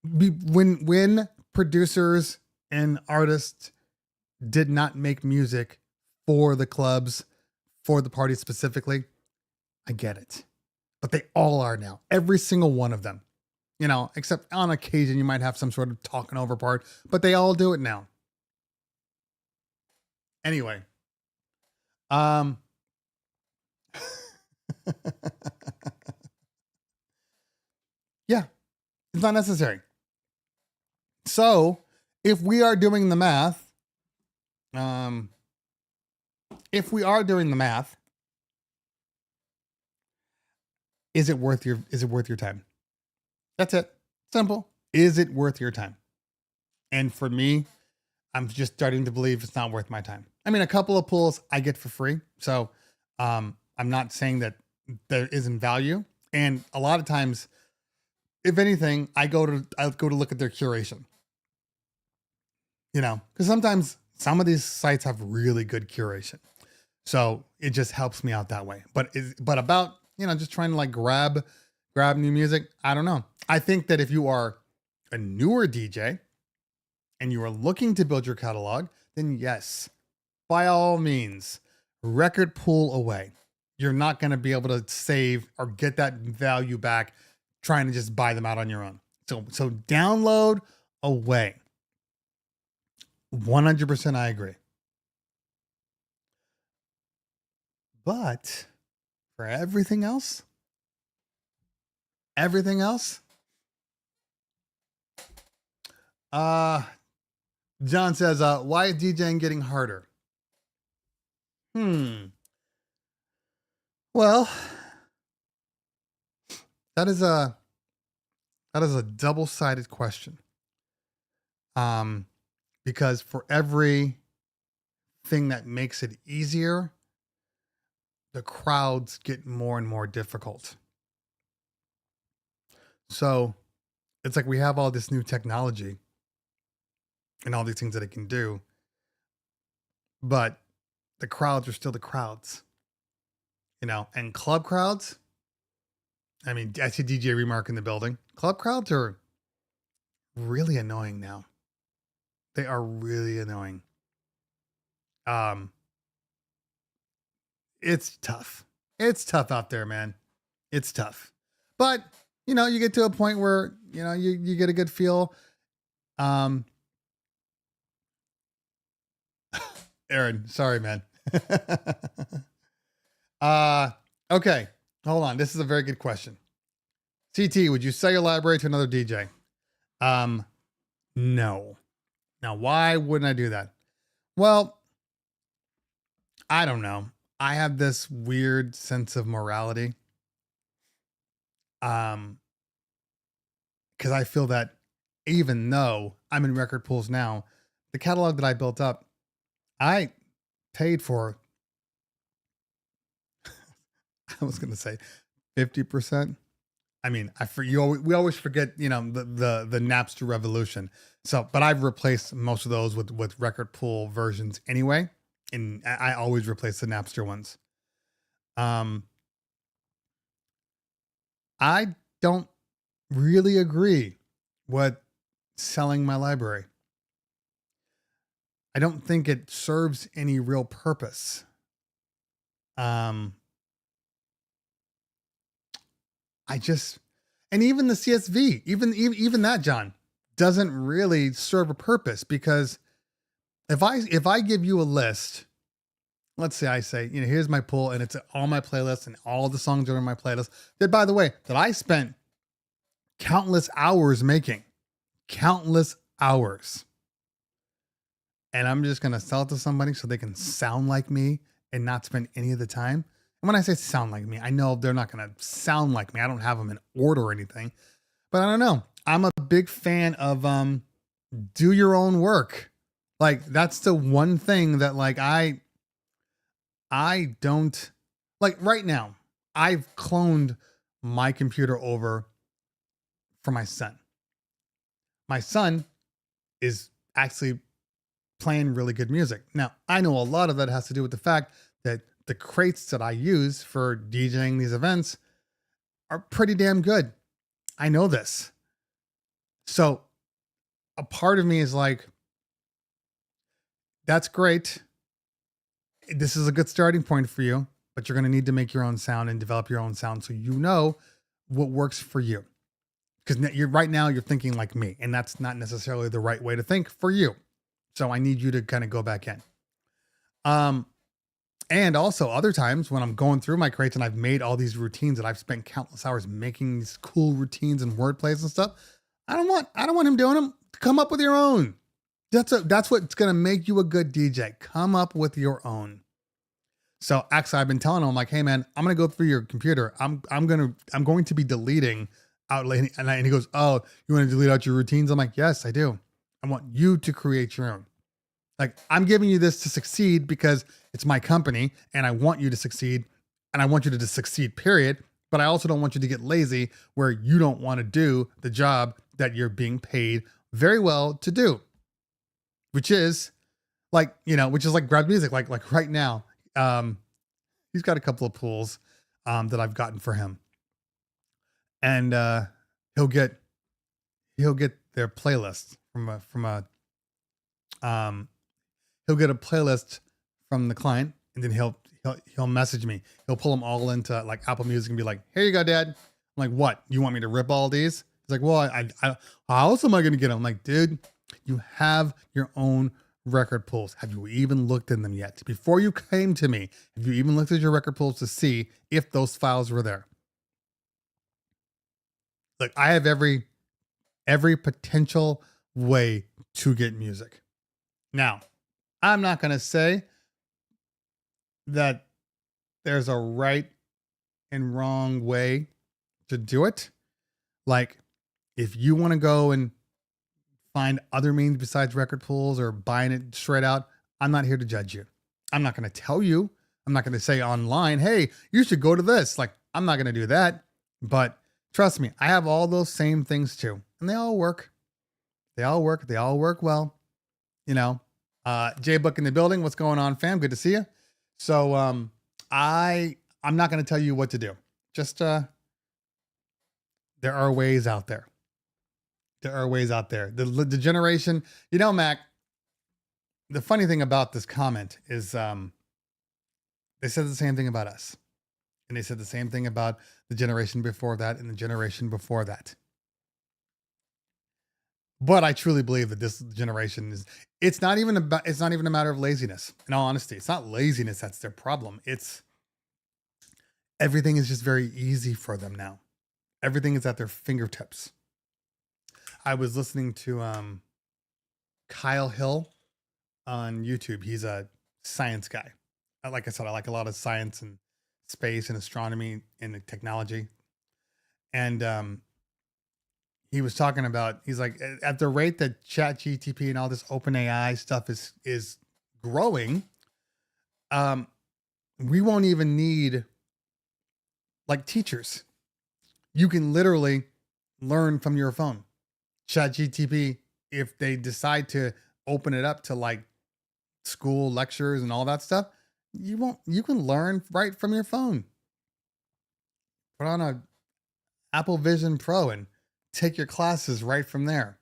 When producers and artists did not make music for the clubs, for the parties specifically, I get it. But they all are now. Every single one of them. You know, except on occasion you might have some sort of talking over part, but they all do it now. Anyway. Yeah, it's not necessary. So, if we are doing the math, is it worth your time? That's it. Simple. Is it worth your time? And for me, I'm just starting to believe it's not worth my time. I mean, a couple of pulls I get for free. So, I'm not saying that there isn't value. And a lot of times, if anything, I go to look at their curation. You know, because sometimes some of these sites have really good curation. So it just helps me out that way. But about, you know, just trying to like grab new music, I don't know. I think that if you are a newer DJ and you are looking to build your catalog, then yes, by all means, record pool away. You're not going to be able to save or get that value back trying to just buy them out on your own. So download away. 100% I agree. But for everything else, John says, why is DJing getting harder? Well, that is a That is a double-sided question. Because for every thing that makes it easier, the crowds get more and more difficult. So it's like we have all this new technology and all these things that it can do, but the crowds are still the crowds, you know, and club crowds. I mean, I see DJ Remark in the building. Club crowds are really annoying now. They are really annoying. It's tough. It's tough out there, man. It's tough. But, you know, you get to a point where, you know, you get a good feel. Aaron, sorry, man. Okay. Hold on. This is a very good question. CT, would you sell your library to another DJ? No. Now, why wouldn't I do that? Well, I don't know. I have this weird sense of morality. Because I feel that even though I'm in record pools now, the catalog that I built up, I paid for, I was going to say 50%. I mean, we always forget, you know, the Napster revolution. So, but I've replaced most of those with record pool versions anyway. And I always replace the Napster ones. I don't really agree with selling my library. I don't think it serves any real purpose. And even the CSV, even that, John, doesn't really serve a purpose, because if I give you a list, let's say I say, you know, here's my pool and it's all my playlists and all the songs are in my playlist that, by the way, that I spent countless hours making, countless hours. And I'm just going to sell it to somebody so they can sound like me and not spend any of the time. And when I say sound like me, I know they're not going to sound like me. I don't have them in order or anything, but I don't know. I'm a big fan of, do your own work. Like, that's the one thing that, like, I don't like right now. I've cloned my computer over for my son. My son is actually playing really good music. Now, I know a lot of that has to do with the fact that the crates that I use for DJing these events are pretty damn good. I know this. So a part of me is like, that's great. This is a good starting point for you, but you're going to need to make your own sound and develop your own sound so you know what works for you. Because right now you're thinking like me, and that's not necessarily the right way to think for you. So I need you to kind of go back in. And also other times when I'm going through my crates and I've made all these routines that I've spent countless hours making these cool routines and wordplays and stuff, I don't want him doing them. Come up with your own. That's what's going to make you a good DJ. Come up with your own. So actually I've been telling him, I'm like, hey man, I'm going to go through your computer. I'm going to be deleting out, and he goes, oh, you want to delete out your routines? I'm like, yes, I do. I want you to create your own. Like, I'm giving you this to succeed because it's my company and I want you to succeed, and I want you to succeed, period. But I also don't want you to get lazy where you don't want to do the job that you're being paid very well to do, which is like grab music. Like right now, he's got a couple of pools that I've gotten for him, and he'll get their playlists he'll get a playlist from the client, and then he'll message me. He'll pull them all into like Apple Music and be like, here you go, Dad. I'm like, what? You want me to rip all these? He's like, well, how else am I going to get them? I'm like, dude, you have your own record pools. Have you even looked in them yet? Before you came to me, have you even looked at your record pools to see if those files were there? Look, I have every potential way to get music. Now, I'm not going to say that there's a right and wrong way to do it. Like, If you want to go and find other means besides record pools or buying it straight out, I'm not here to judge you. I'm not going to tell you. I'm not going to say online, hey, you should go to this. Like, I'm not going to do that. But trust me, I have all those same things too. And they all work. They all work. They all work well. You know, J Book in the building. What's going on, fam? Good to see you. So I'm not going to tell you what to do. Just there are ways out there. There are ways out there. The generation, you know, Mac, the funny thing about this comment is they said the same thing about us. And they said the same thing about the generation before that and the generation before that. But I truly believe that this generation it's not even a matter of laziness. In all honesty, it's not laziness that's their problem. It's everything is just very easy for them now. Everything is at their fingertips. I was listening to Kyle Hill on YouTube. He's a science guy. Like I said, I like a lot of science and space and astronomy and technology. And he was talking about, he's like, at the rate that ChatGPT and all this OpenAI stuff is growing, we won't even need like teachers. You can literally learn from your phone. ChatGPT, if they decide to open it up to like school lectures and all that stuff, you can learn right from your phone. Put on a Apple Vision Pro and take your classes right from there.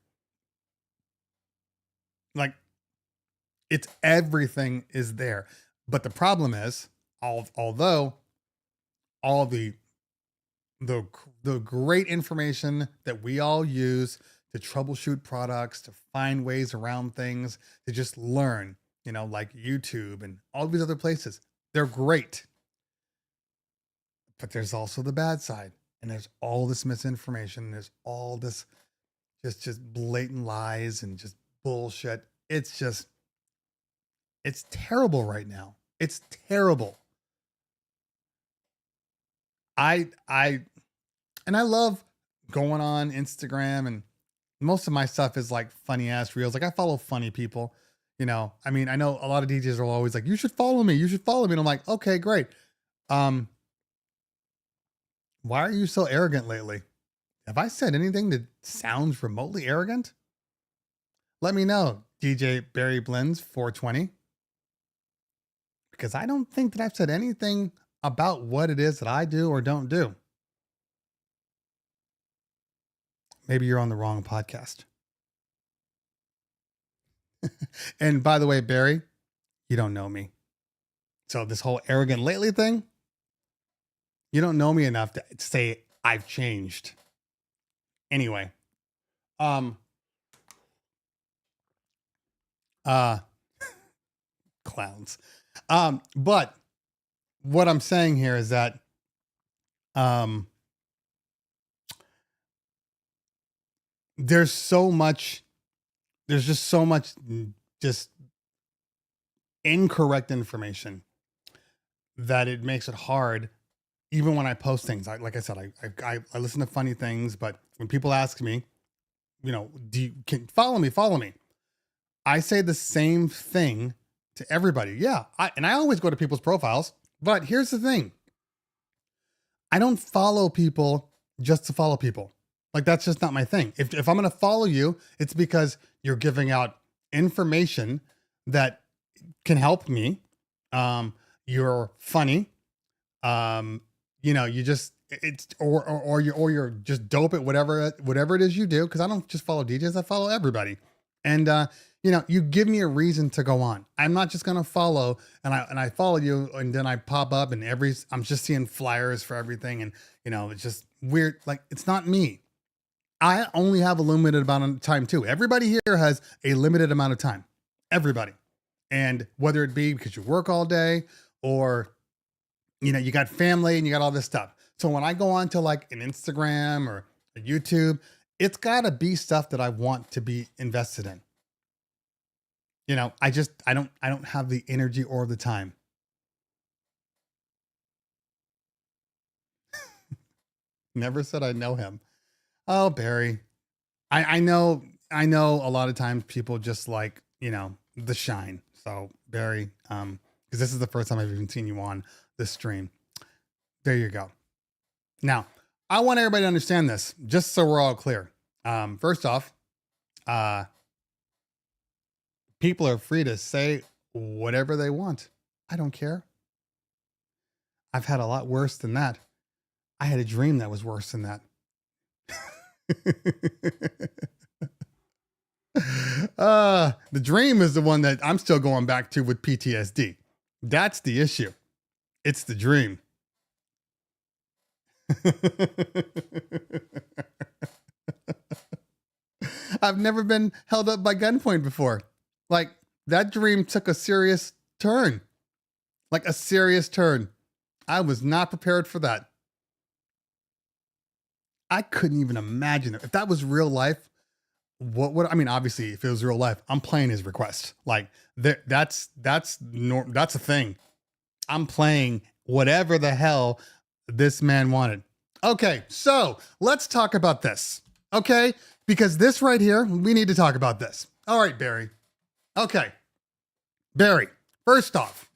Like, it's everything is there. But the problem is, although all the great information that we all use to troubleshoot products, to find ways around things, to just learn, you know, like YouTube and all these other places, they're great. But there's also the bad side. And there's all this misinformation. There's all this just blatant lies and just bullshit. It's terrible right now. It's terrible. I love going on Instagram, and most of my stuff is like funny ass reels. Like, I follow funny people, you know. I mean, I know a lot of DJs are always like, you should follow me. You should follow me. And I'm like, okay, great. Why are you so arrogant lately? Have I said anything that sounds remotely arrogant? Let me know, DJ Barry Blends 420. Because I don't think that I've said anything about what it is that I do or don't do. Maybe you're on the wrong podcast. And by the way, Barry, you don't know me. So this whole arrogant lately thing, you don't know me enough to say I've changed. Anyway, clowns. But what I'm saying here is that there's just so much just incorrect information that it makes it hard. Even when I post things, like I said, I listen to funny things, but when people ask me, you know, can follow me? I say the same thing to everybody. Yeah. I always go to people's profiles, but here's the thing. I don't follow people just to follow people. Like, that's just not my thing. If I'm going to follow you, it's because you're giving out information that can help me. You're funny. You know, or you're just dope at whatever it is you do. Cause I don't just follow DJs, I follow everybody. And, you know, you give me a reason to go on. I'm not just going to follow and I follow you and then I pop up and I'm just seeing flyers for everything. And, you know, it's just weird. Like, it's not me. I only have a limited amount of time too. Everybody here has a limited amount of time. Everybody. And whether it be because you work all day or, you know, you got family and you got all this stuff. So when I go on to like an Instagram or a YouTube, it's gotta be stuff that I want to be invested in. You know, I don't have the energy or the time. Never said I know him. Oh, Barry, I know a lot of times people just like, the shine. So Barry, because this is the first time I've even seen you on this stream. There you go. Now, I want everybody to understand this, just so we're all clear. First off, people are free to say whatever they want. I don't care. I've had a lot worse than that. I had a dream that was worse than that. The dream is the one that I'm still going back to with PTSD. That's the issue. It's the dream. I've never been held up by gunpoint before. Like, that dream took a serious turn. Like a serious turn. I was not prepared for that. I couldn't even imagine it. If that was real life, what would I mean? Obviously, if it was real life, I'm playing his request. Like that's a thing. I'm playing whatever the hell this man wanted. Okay, so let's talk about this. Okay, because this right here, we need to talk about this. All right, Barry. Okay, Barry. First off,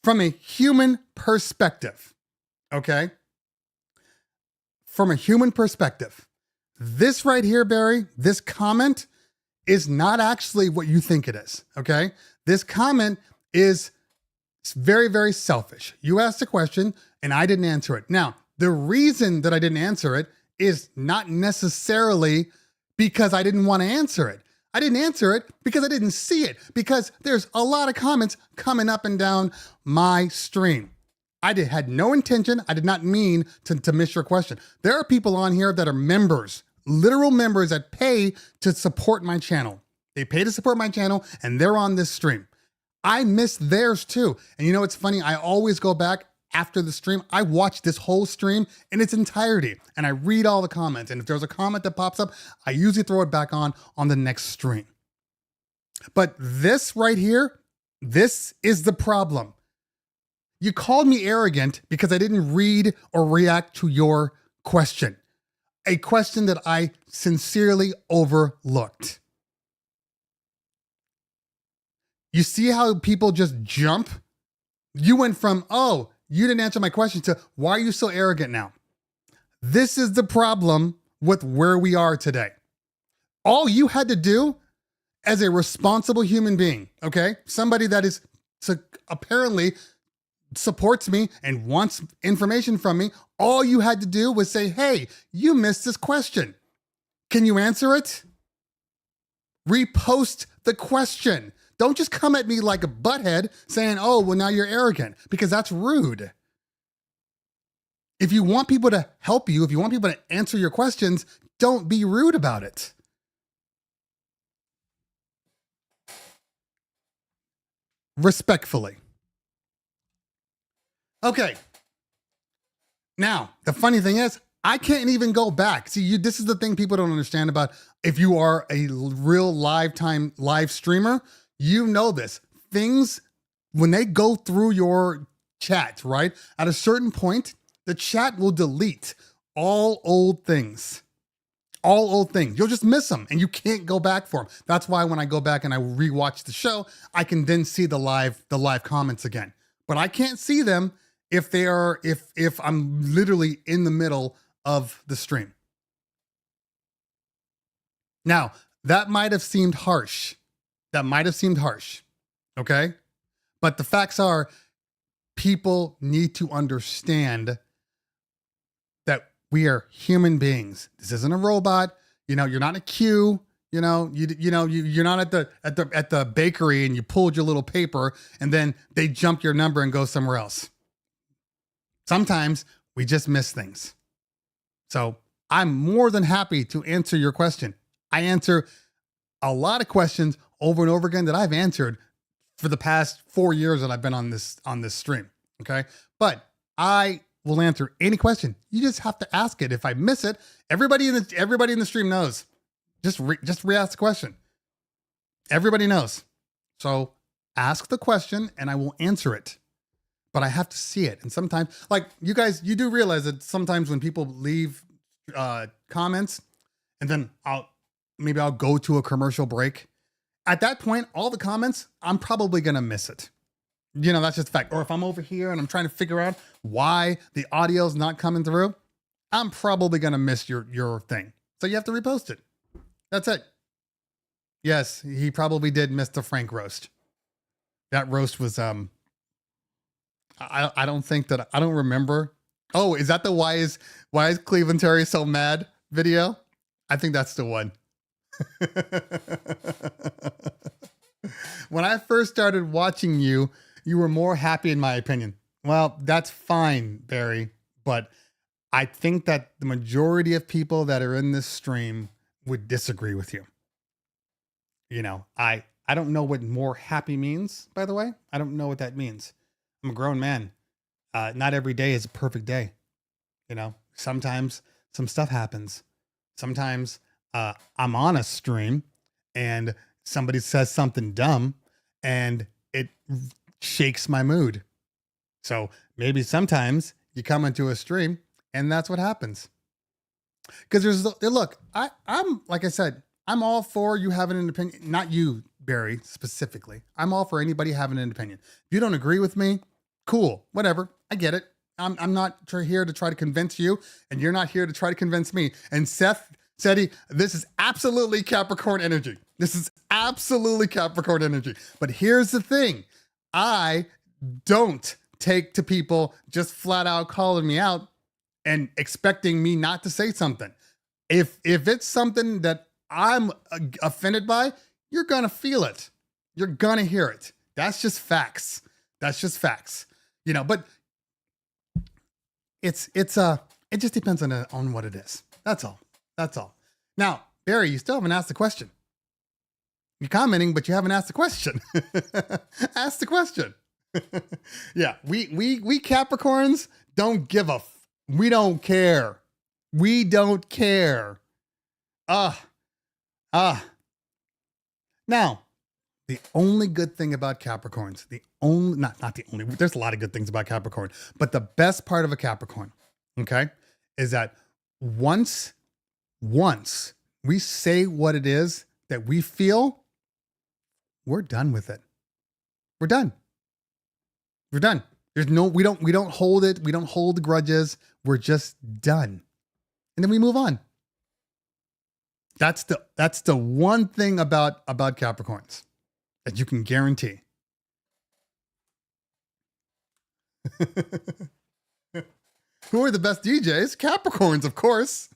from a human perspective, okay? From a human perspective, this right here, Barry, this comment is not actually what you think it is, okay? This comment is very, very selfish. You asked a question and I didn't answer it. Now, the reason that I didn't answer it is not necessarily because I didn't want to answer it. I didn't answer it because I didn't see it, because there's a lot of comments coming up and down my stream. I had no intention. I did not mean to miss your question. There are people on here that are members, literal members that pay to support my channel. They pay to support my channel and they're on this stream. I missed theirs too. And you know, it's funny. I always go back after the stream. I watch this whole stream in its entirety and I read all the comments. And if there's a comment that pops up, I usually throw it back on the next stream. But this right here, this is the problem. You called me arrogant because I didn't read or react to your question. A question that I sincerely overlooked. You see how people just jump? You went from, oh, you didn't answer my question to, why are you so arrogant now? This is the problem with where we are today. All you had to do as a responsible human being, okay? Somebody that is apparently supports me and wants information from me, all you had to do was say, hey, you missed this question. Can you answer it? Repost the question. Don't just come at me like a butthead saying, oh, well, now you're arrogant, because that's rude. If you want people to help you, if you want people to answer your questions, don't be rude about it. Respectfully. Okay. Now, the funny thing is, I can't even go back. See, this is the thing people don't understand about if you are a real live streamer, you know this. Things, when they go through your chat, right? At a certain point, the chat will delete all old things. All old things. You'll just miss them and you can't go back for them. That's why when I go back and I rewatch the show, I can then see the live comments again. But I can't see them if I'm literally in the middle of the stream. Now, that might have seemed harsh. Okay? But the facts are, people need to understand that we are human beings. This isn't a robot. You know, you're not in a queue. You're not at the bakery and you pulled your little paper and then they jump your number and go somewhere else. Sometimes we just miss things. So I'm more than happy to answer your question. I answer a lot of questions over and over again that I've answered for the past 4 years that I've been on this stream. Okay. But I will answer any question. You just have to ask it. If I miss it, everybody in the stream knows. Just re-ask the question. Everybody knows. So ask the question and I will answer it. but I have to see it. And sometimes, like you guys, you do realize that sometimes when people leave comments, and then I'll go to a commercial break. At that point, all the comments, I'm probably gonna miss it. That's just a fact. Or if I'm over here and I'm trying to figure out why the audio's not coming through, I'm probably gonna miss your thing. So you have to repost it. That's it. Yes, he probably did miss the Frank roast. That roast was I don't remember. Oh, is that the why is Cleveland Terry so mad video? I think that's the one. When I first started watching you, you were more happy in my opinion. Well, that's fine, Barry, but I think that the majority of people that are in this stream would disagree with you. I don't know what more happy means, by the way. I don't know what that means. I'm a grown man. Not every day is a perfect day. Sometimes some stuff happens. Sometimes I'm on a stream and somebody says something dumb and it shakes my mood. So maybe sometimes you come into a stream and that's what happens. Because I'm like I said, I'm all for you having an opinion. Not you, Barry, specifically. I'm all for anybody having an opinion. If you don't agree with me, cool, whatever. I get it. I'm not here to try to convince you, and you're not here to try to convince me. And Seth said this is absolutely Capricorn energy. This is absolutely Capricorn energy. But here's the thing. I don't take to people just flat out calling me out and expecting me not to say something. If it's something that I'm offended by, you're going to feel it. You're going to hear it. That's just facts. That's just facts. But it just depends on what it is. That's all. That's all. Now, Barry, you still haven't asked the question. You're commenting, but you haven't asked the question. Ask the question. Yeah, we Capricorns don't give a we don't care. We don't care. Now, the only good thing about Capricorns, not the only, there's a lot of good things about Capricorn, but the best part of a Capricorn, okay, is that once we say what it is that we feel, we're done with it. We're done. We're done. We don't hold it. We don't hold grudges. We're just done. And then we move on. That's the one thing about Capricorns that you can guarantee. Who are the best DJs? Capricorns, of course.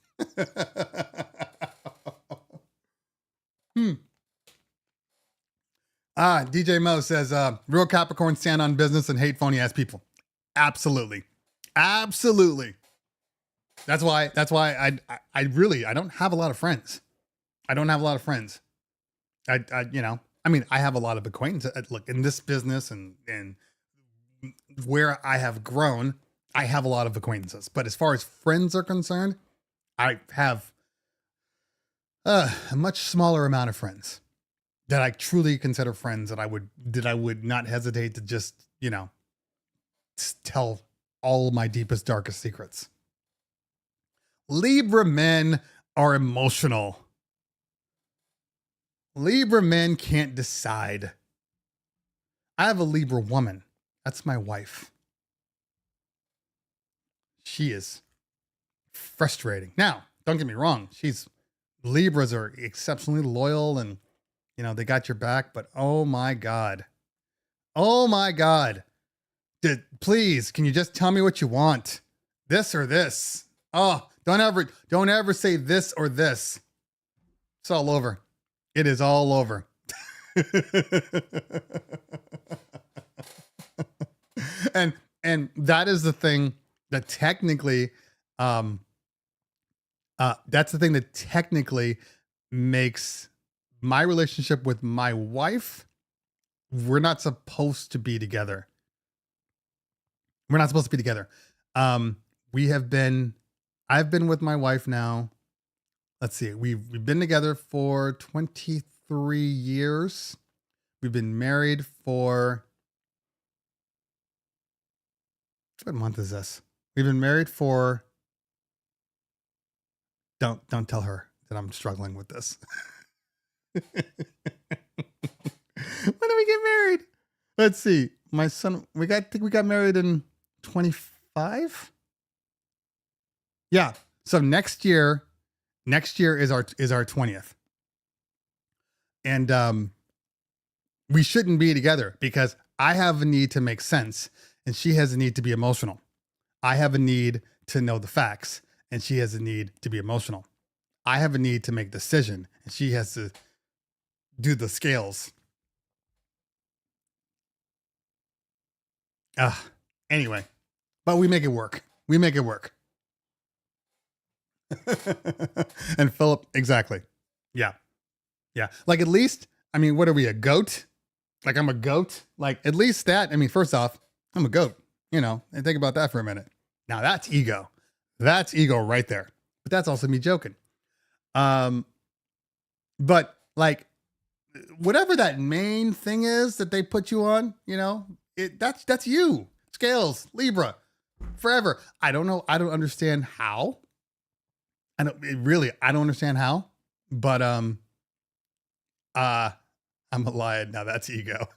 DJ Mo says, real Capricorns stand on business and hate phony ass people. Absolutely. Absolutely. That's why I don't have a lot of friends. I don't have a lot of friends. I have a lot of acquaintances. Look, in this business and where I have grown, I have a lot of acquaintances. But as far as friends are concerned, I have a much smaller amount of friends that I truly consider friends that I would not hesitate to just, tell all my deepest, darkest secrets. Libra men are emotional. Libra men can't decide. I have a Libra woman. That's my wife. She is frustrating. Now, don't get me wrong. Libras are exceptionally loyal and, they got your back, but oh my God. Oh my God. Please, can you just tell me what you want? This or this? Oh, don't ever say this or this. It's all over. It is all over. And that is the thing that technically, makes my relationship with my wife, we're not supposed to be together. We're not supposed to be together. I've been with my wife now. Let's see. We've been together for 23 years. We've been married for What month is this? We've been married for. Don't tell her that I'm struggling with this. When did we get married? Let's see. My son, I think we got married in 25. Yeah. So next year is our 20th. And we shouldn't be together because I have a need to make sense and she has a need to be emotional. I have a need to know the facts and she has a need to be emotional. I have a need to make a decision and she has to do the scales. Anyway, but we make it work. We make it work. And Philip, exactly. Yeah. Yeah. Like at least, I mean, what are we, a goat? Like I'm a goat? Like at least that, I mean, first off, I'm a goat, you know, and think about that for a minute. Now that's ego. That's ego right there. But that's also me joking. But like whatever that main thing is that they put you on, you know, that's you. Scales, Libra, forever. I don't know. I don't understand how. I don't understand how, but I'm a lion. Now that's ego.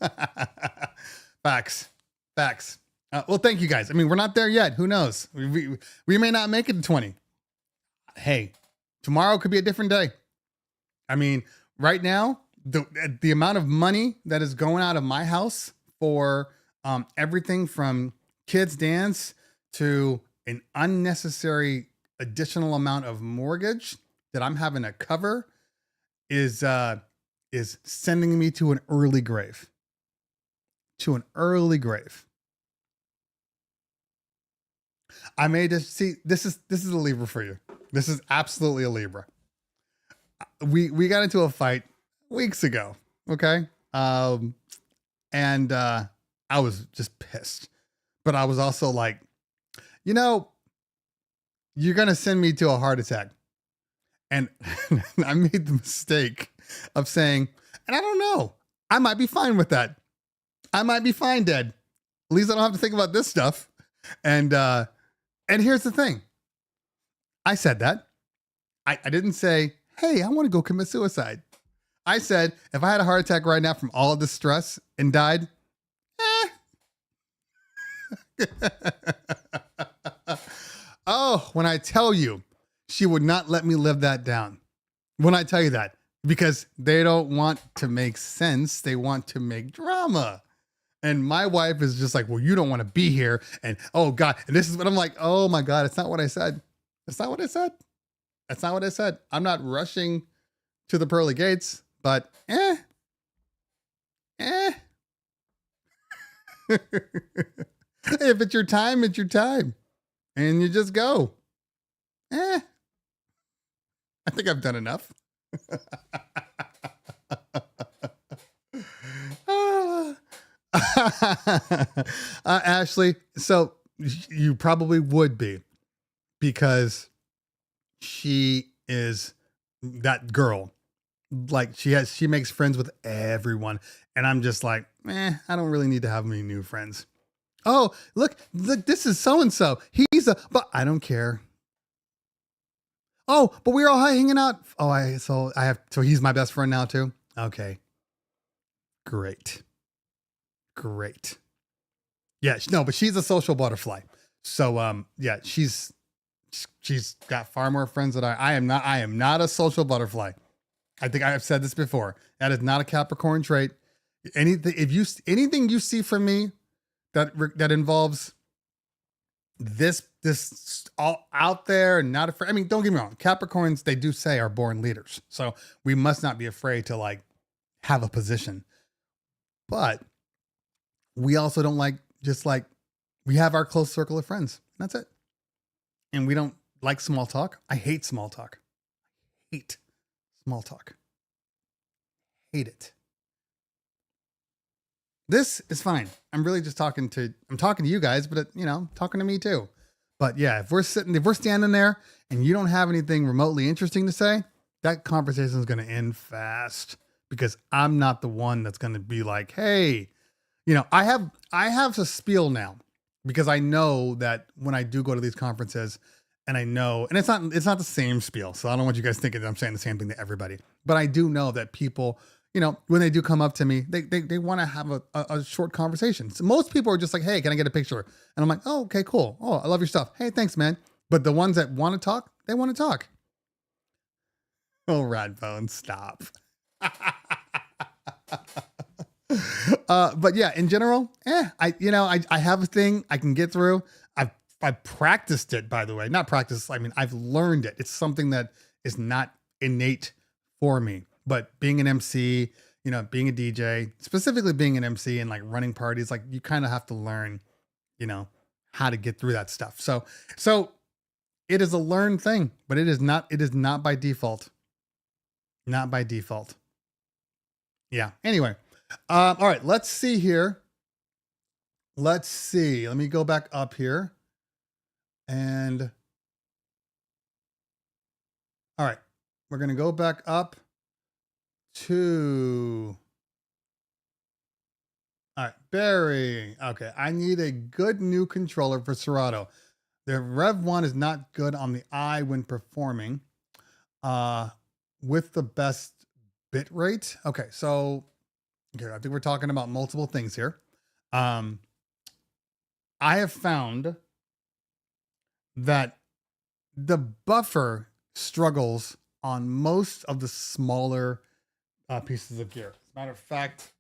Facts. Well, thank you guys. I mean, we're not there yet. Who knows? We may not make it to 20. Hey, tomorrow could be a different day. I mean, right now, the amount of money that is going out of my house for everything from kids dance to an unnecessary additional amount of mortgage that I'm having to cover is sending me to an early grave. To an early grave. I made this. See, this is a Libra for you. This is absolutely a Libra. We got into a fight weeks ago. Okay. And I was just pissed, but I was also like, you know, you're going to send me to a heart attack. And I made the mistake of saying, and I don't know, I might be fine with that. I might be fine dead. At least I don't have to think about this stuff. And here's the thing. I said that. I didn't say, hey, I want to go commit suicide. I said, if I had a heart attack right now from all of this stress and died, oh, when I tell you, she would not let me live that down. When I tell you that, because they don't want to make sense. They want to make drama. And my wife is just like, well, you don't want to be here. And oh God. And this is what I'm like, oh my God, it's not what I said. That's not what I said. That's not what I said. I'm not rushing to the pearly gates, but if it's your time, it's your time. And you just go. I think I've done enough. Ashley, so you probably would be, because she is that girl. Like she makes friends with everyone. And I'm just like, I don't really need to have any new friends. Oh, look, this is so-and-so. But I don't care. Oh, but we're all hanging out. Oh, so he's my best friend now too. Okay. Great. Yeah, no, but she's a social butterfly. So, yeah, she's got far more friends than I am not a social butterfly. I think I have said this before. That is not a Capricorn trait. Anything you see from me that involves this all out there and not afraid. I mean, don't get me wrong. Capricorns, they do say, are born leaders. So we must not be afraid to like have a position. But we also don't we have our close circle of friends. That's it. And we don't like small talk. I hate small talk. Hate it. This is fine. I'm really just talking to you guys, but talking to me too. But yeah, if we're standing there and you don't have anything remotely interesting to say, that conversation is going to end fast, because I'm not the one that's going to be like, hey, I have a spiel now. because I know that when I do go to these conferences, and I know, and it's not the same spiel, so I don't want you guys thinking that I'm saying the same thing to everybody, but I do know that people, you know, when they do come up to me, they want to have a short conversation. So most people are just like, hey, can I get a picture? And I'm like, oh, okay, cool. Oh, I love your stuff. Hey, thanks, man. But the ones that want to talk, they want to talk. Oh, Radbone, stop. But yeah, in general, I have a thing I can get through. I practiced it, by the way, not practice. I mean, I've learned it. It's something that is not innate for me, but being an MC, you know, being a DJ, specifically being an MC and like running parties, like you kind of have to learn, you know, how to get through that stuff. So it is a learned thing, but it is not by default. Not by default. Yeah. Anyway. All right, let's see here. Let's see. Let me go back up here. And all right, we're going to go back up to, all right, Barry. Okay, I need a good new controller for Serato. The Rev 1 is not good on the eye when performing with the best bit rate. Okay, so okay, I think we're talking about multiple things here. I have found that the buffer struggles on most of the smaller pieces of gear. As a matter of fact,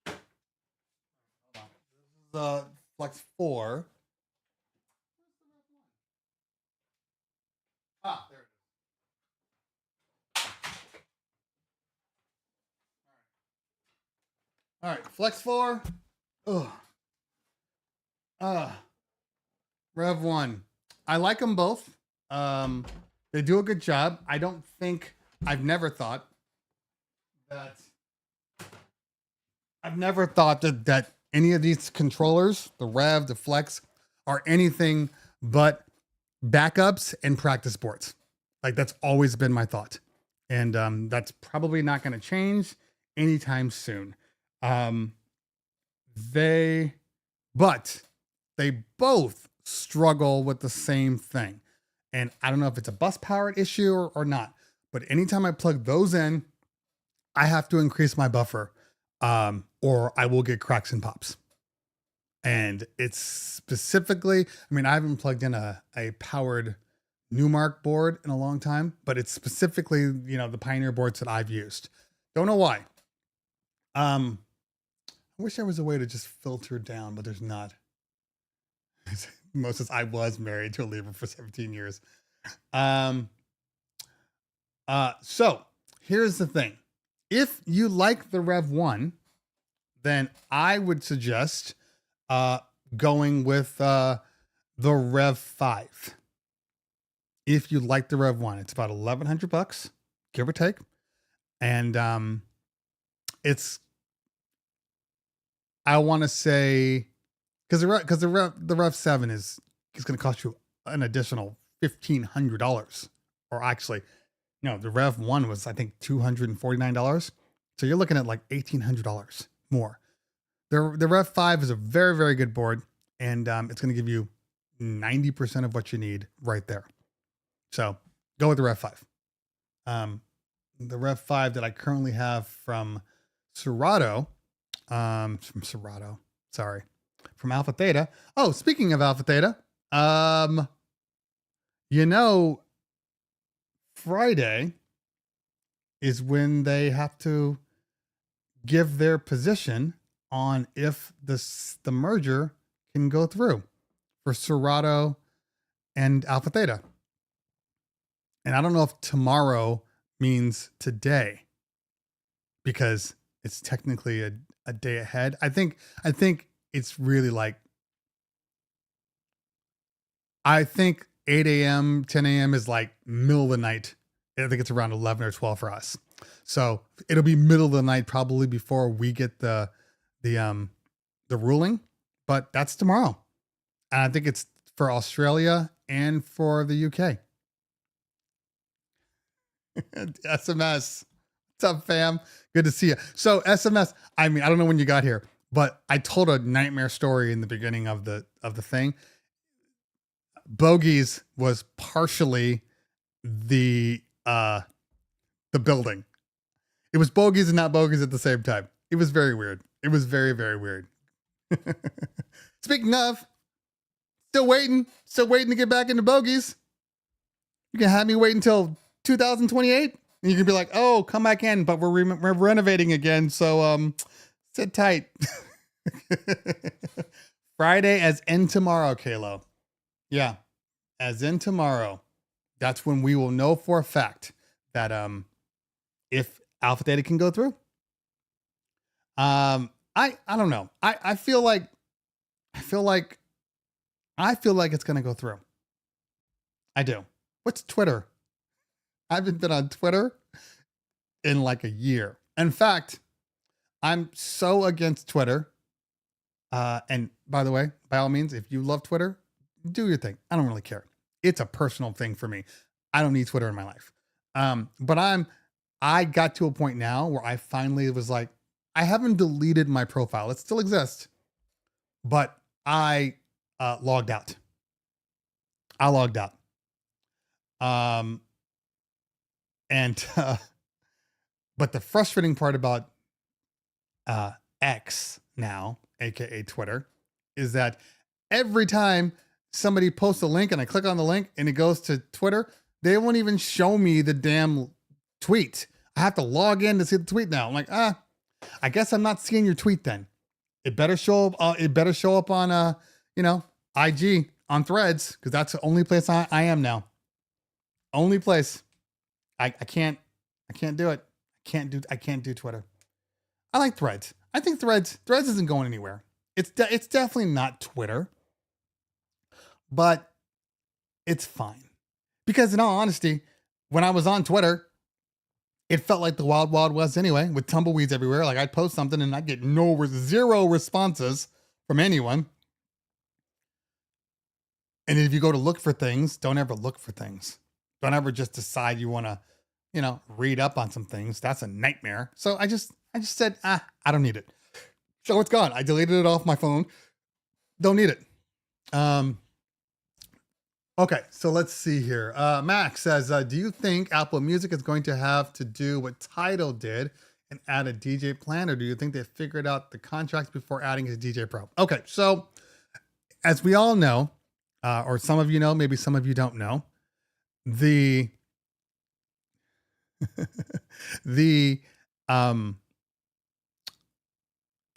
this is the Flex 4. Ah, there it is. All right, Flex 4. Rev 1. I like them both. They do a good job. I've never thought that any of these controllers, the Rev, the Flex, are anything but backups and practice boards. Like that's always been my thought. And that's probably not going to change anytime soon. They both struggle with the same thing. And I don't know if it's a bus powered issue or not, but anytime I plug those in, I have to increase my buffer, or I will get cracks and pops. And it's specifically, I mean, I haven't plugged in a powered Newmark board in a long time, but it's specifically, you know, the Pioneer boards that I've used. Don't know why. I wish there was a way to just filter down, but there's not. Most as I was married to a Libra for 17 years. So here's the thing. If you like the Rev 1, then I would suggest going with the Rev 5. If you like the Rev 1, it's about $1,100, give or take. And it's, I want to say, because the Rev 7 is going to cost you an additional $1,500, or actually, no, the Rev 1 was I think $249, so you're looking at like $1,800 more. The Rev 5 is a very, very good board, and it's going to give you 90% of what you need right there. So go with the Rev 5. The Rev 5 that I currently have from Serato. From Alpha Theta. Oh, speaking of Alpha Theta, you know, Friday is when they have to give their position on if the merger can go through for Serato and Alpha Theta. And I don't know if tomorrow means today, because it's technically a day ahead. I think it's really like, I think 8 a.m., 10 a.m. is like middle of the night. I think it's around 11 or 12 for us. So it'll be middle of the night probably before we get the ruling, but that's tomorrow. And I think it's for Australia and for the UK. SMS. What's up, fam? Good to see you. So SMS, I mean, I don't know when you got here, but I told a nightmare story in the beginning of the thing. Bogies was partially the building. It was bogies and not bogies at the same time. It was very weird. It was very, very weird. Speaking of, still waiting to get back into bogies. You can have me wait until 2028 and you can be like, oh, come back in, but we're renovating again. So, sit tight. Friday as in tomorrow, Kalo. Yeah. As in tomorrow. That's when we will know for a fact that, if alpha theta can go through. I don't know. I feel like it's going to go through. I do. What's Twitter? I haven't been on Twitter in like a year. In fact, I'm so against Twitter. And by the way, by all means, if you love Twitter, do your thing. I don't really care. It's a personal thing for me. I don't need Twitter in my life. But I got to a point now where I finally was like, I haven't deleted my profile. It still exists, but I logged out. I logged out. But the frustrating part about X now, aka Twitter, is that every time somebody posts a link and I click on the link and it goes to Twitter, they won't even show me the damn tweet. I have to log in to see the tweet now. I'm like, I guess I'm not seeing your tweet then. It better show up. It better show up on IG on Threads, because that's the only place I am now. Only place. I can't do it. I can't do Twitter. I like Threads. I think Threads isn't going anywhere. It's definitely not Twitter, but it's fine. Because in all honesty, when I was on Twitter, it felt like the wild, wild west anyway, with tumbleweeds everywhere. Like I'd post something and I'd get zero responses from anyone. And if you go to look for things, don't ever look for things. Don't ever just decide you want to, read up on some things. That's a nightmare. So I just said, I don't need it. So it's gone. I deleted it off my phone. Don't need it. Okay, so let's see here. Max says, do you think Apple Music is going to have to do what Tidal did and add a DJ plan, or do you think they figured out the contracts before adding a DJ Pro? Okay, so as we all know, or some of you know, maybe some of you don't know, the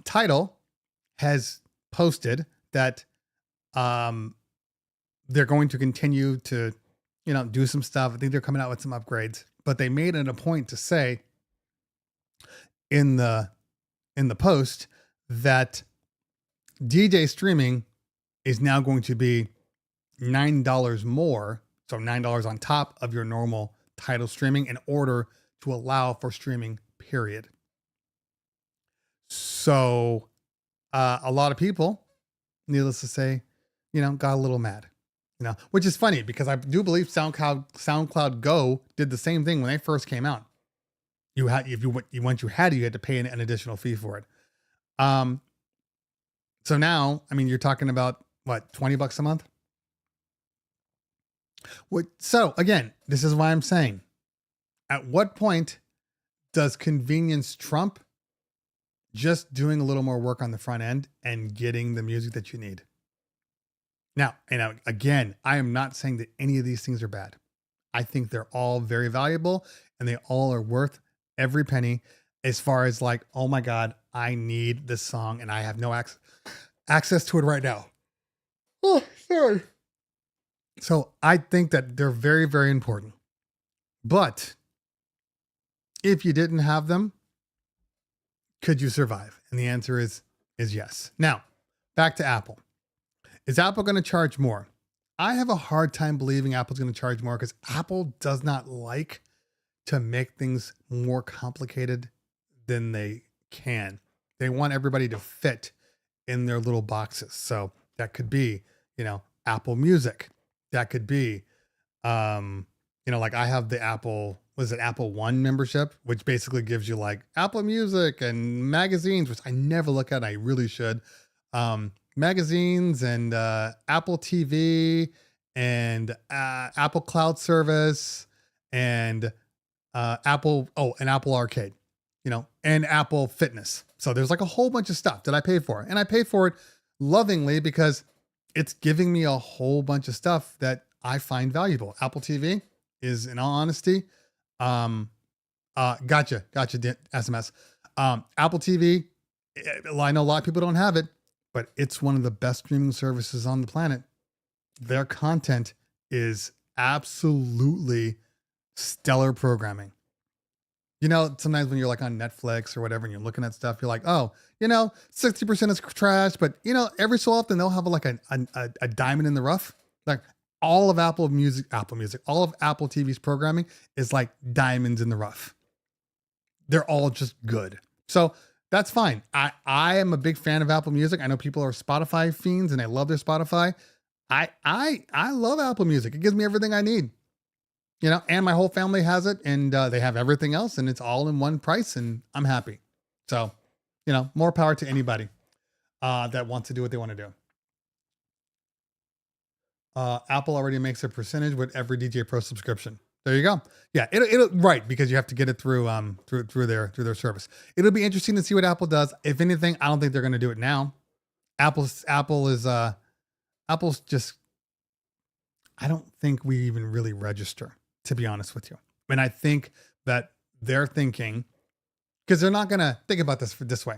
Tidal has posted that they're going to continue to, do some stuff. I think they're coming out with some upgrades, but they made it a point to say in the post that DJ streaming is now going to be $9 more. So $9 on top of your normal Tidal streaming in order to allow for streaming, period. So a lot of people, needless to say, got a little mad. Which is funny because I do believe SoundCloud Go did the same thing when they first came out. You had to pay an additional fee for it. So now, you're talking about what, $20 a month? So again, this is why I'm saying, at what point does convenience trump just doing a little more work on the front end and getting the music that you need? Now, and again, I am not saying that any of these things are bad. I think they're all very valuable and they all are worth every penny, as far as like, oh my God, I need this song and I have no access to it right now. Oh, sorry. So I think that they're very, very important. But if you didn't have them, could you survive? And the answer is yes. Now, back to Apple. Is Apple going to charge more? I have a hard time believing Apple's going to charge more because Apple does not like to make things more complicated than they can. They want everybody to fit in their little boxes. So that could be, Apple Music. That could be, like I have the Apple was it Apple One membership, which basically gives you like Apple Music and magazines, which I never look at. I really should. Magazines and Apple TV and Apple Cloud Service and Apple Arcade, and Apple Fitness. So there's like a whole bunch of stuff that I pay for, and I pay for it lovingly because it's giving me a whole bunch of stuff that I find valuable. Apple TV is, in all honesty, gotcha, SMS. Apple TV, I know a lot of people don't have it, but it's one of the best streaming services on the planet. Their content is absolutely stellar programming. Sometimes when you're like on Netflix or whatever and you're looking at stuff, you're like, oh, 60% is trash, but every so often they'll have like a diamond in the rough. Like all of Apple Music, all of Apple TV's programming is like diamonds in the rough. They're all just good. So that's fine. I am a big fan of Apple Music. I know people are Spotify fiends and I love their Spotify. I love Apple Music. It gives me everything I need. And my whole family has it, and they have everything else, and it's all in one price, and I'm happy. So, more power to anybody that wants to do what they want to do. Apple already makes a percentage with every DJ Pro subscription. There you go. Yeah, it'll right, because you have to get it through their service. It'll be interesting to see what Apple does. If anything, I don't think they're going to do it now. Apple's just, I don't think we even really register, to be honest with you. And I think that they're thinking, because they're not going to think about this way.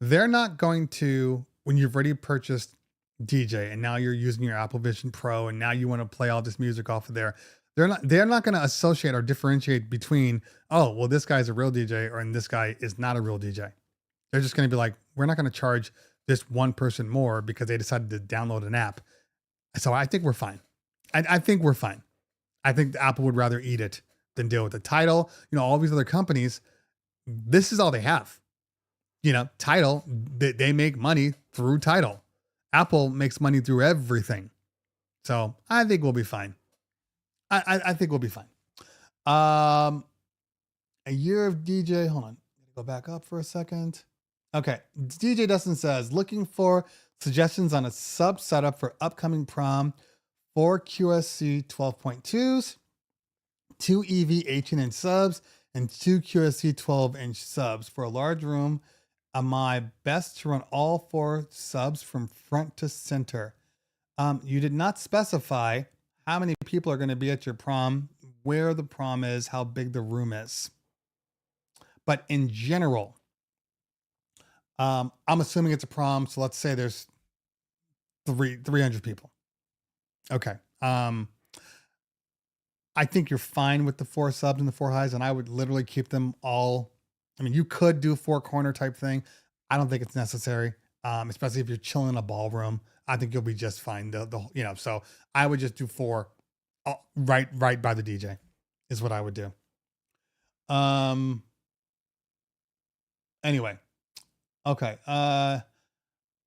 They're not going to, when you've already purchased DJ and now you're using your Apple Vision Pro and now you want to play all this music off of there, they're not going to associate or differentiate between, oh, well, this guy's a real DJ and this guy is not a real DJ. They're just going to be like, we're not going to charge this one person more because they decided to download an app. So I think we're fine. I think we're fine. I think Apple would rather eat it than deal with the Tidal. All these other companies, this is all they have. Tidal, they make money through Tidal. Apple makes money through everything. So I think we'll be fine. I think we'll be fine. A year of DJ. Hold on. Go back up for a second. Okay. DJ Dustin says, looking for suggestions on a sub setup for upcoming prom. 4 QSC 12.2s, 2 EV 18-inch subs, and 2 QSC 12-inch subs for a large room. Am I best to run all 4 subs from front to center? You did not specify how many people are going to be at your prom, where the prom is, how big the room is. But in general, I'm assuming it's a prom, so let's say there's 300 people. Okay. I think you're fine with the 4 subs and the 4 highs, and I would literally keep them all. I mean, you could do 4 corner type thing. I don't think it's necessary, especially if you're chilling in a ballroom. I think you'll be just fine. So I would just do 4 right by the DJ is what I would do. Anyway. Okay.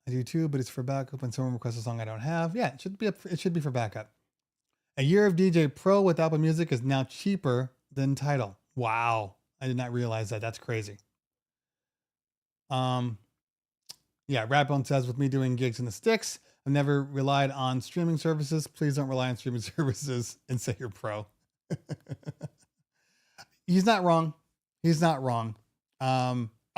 I do too, but it's for backup when someone requests a song I don't have. Yeah, it should be for backup. A year of DJ Pro with Apple Music is now cheaper than Tidal. Wow. I did not realize that. That's crazy. Yeah, Ratbone says, with me doing gigs in the sticks, I've never relied on streaming services. Please don't rely on streaming services and say you're pro. He's not wrong.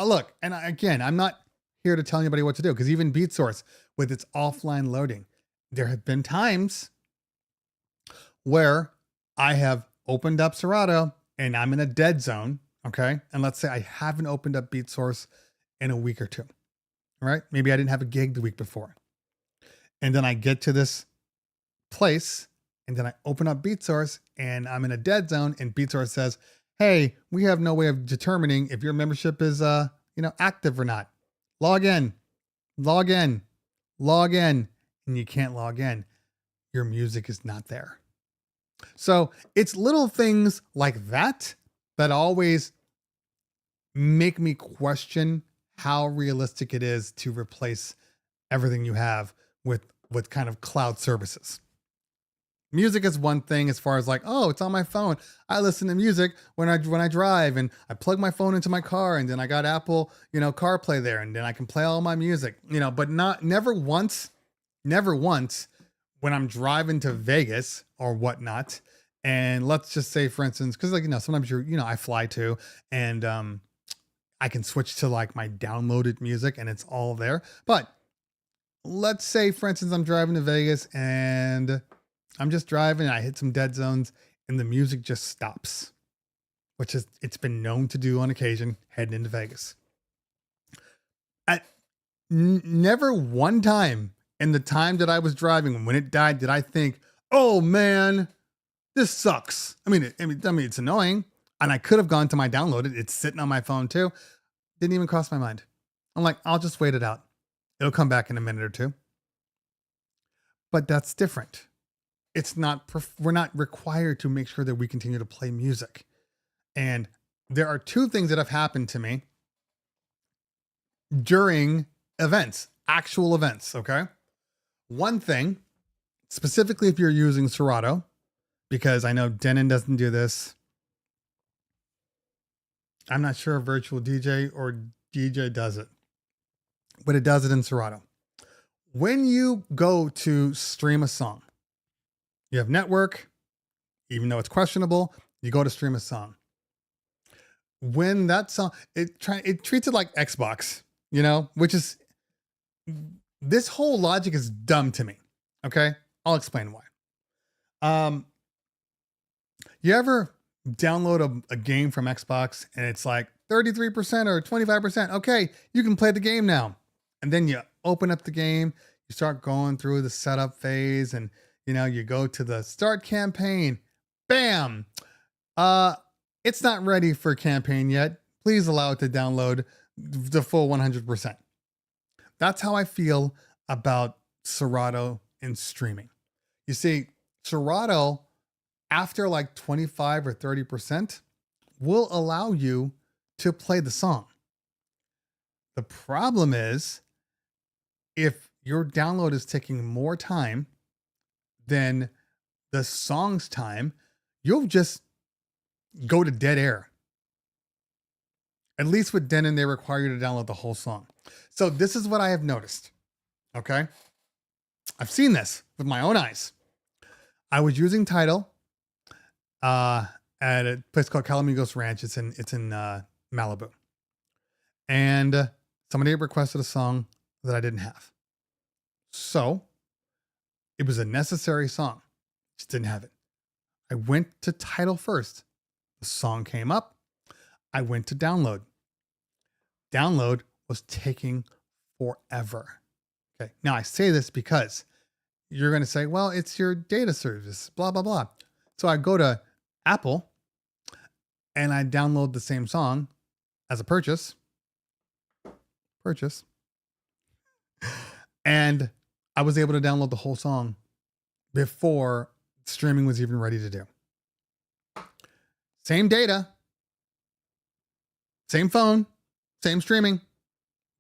Look, and again, I'm not here to tell anybody what to do, because even BeatSource with its offline loading, there have been times where I have opened up Serato and I'm in a dead zone. Okay. And let's say I haven't opened up BeatSource in a week or 2. All right. Maybe I didn't have a gig the week before. And then I get to this place and then I open up BeatSource and I'm in a dead zone, and BeatSource says, hey, we have no way of determining if your membership is, active or not. Log in, and you can't log in. Your music is not there. So it's little things like that always make me question how realistic it is to replace everything you have with kind of cloud services. Music is one thing as far as like, oh, it's on my phone. I listen to music when I drive, and I plug my phone into my car, and then I got Apple, CarPlay there, and then I can play all my music, but never once when I'm driving to Vegas or whatnot. And let's just say, for instance, because sometimes I fly too, and I can switch to like my downloaded music and it's all there. But let's say, for instance, I'm driving to Vegas and I'm just driving, I hit some dead zones and the music just stops, which is, it's been known to do on occasion heading into Vegas. Never one time in the time that I was driving when it died did I think, oh man, this sucks. I mean, it's annoying, and I could have gone to my downloaded. It's sitting on my phone too. Didn't even cross my mind. I'm like, I'll just wait it out. It'll come back in a minute or two. But that's different. It's not, we're not required to make sure that we continue to play music. And there are two things that have happened to me during events, actual events. Okay. One thing, specifically if you're using Serato, because I know Denon doesn't do this. I'm not sure if Virtual DJ or DJ does it, but it does it in Serato. When you go to stream a song, you have network, even though it's questionable, you go to stream a song. When that song, it treats it like Xbox, which is, this whole logic is dumb to me. Okay. I'll explain why. You ever download a game from Xbox and it's like 33% or 25%? Okay, you can play the game now. And then you open up the game, you start going through the setup phase, and you go to the start campaign. Bam! It's not ready for campaign yet. Please allow it to download the full 100%. That's how I feel about Serato and streaming. You see, Serato, after like 25 or 30%, will allow you to play the song. The problem is, if your download is taking more time than the song's time, you'll just go to dead air. At least with Denon, they require you to download the whole song. So this is what I have noticed. Okay. I've seen this with my own eyes. I was using Tidal at a place called Calamigos Ranch. It's in Malibu. And somebody requested a song that I didn't have. So it was a necessary song. Just didn't have it. I went to Tidal first. The song came up. I went to download. Download was taking forever. Okay. Now I say this because you're going to say, well, it's your data service, blah, blah, blah. So I go to Apple and I download the same song as a purchase. And I was able to download the whole song before streaming was even ready to do. Same data, same phone, same streaming,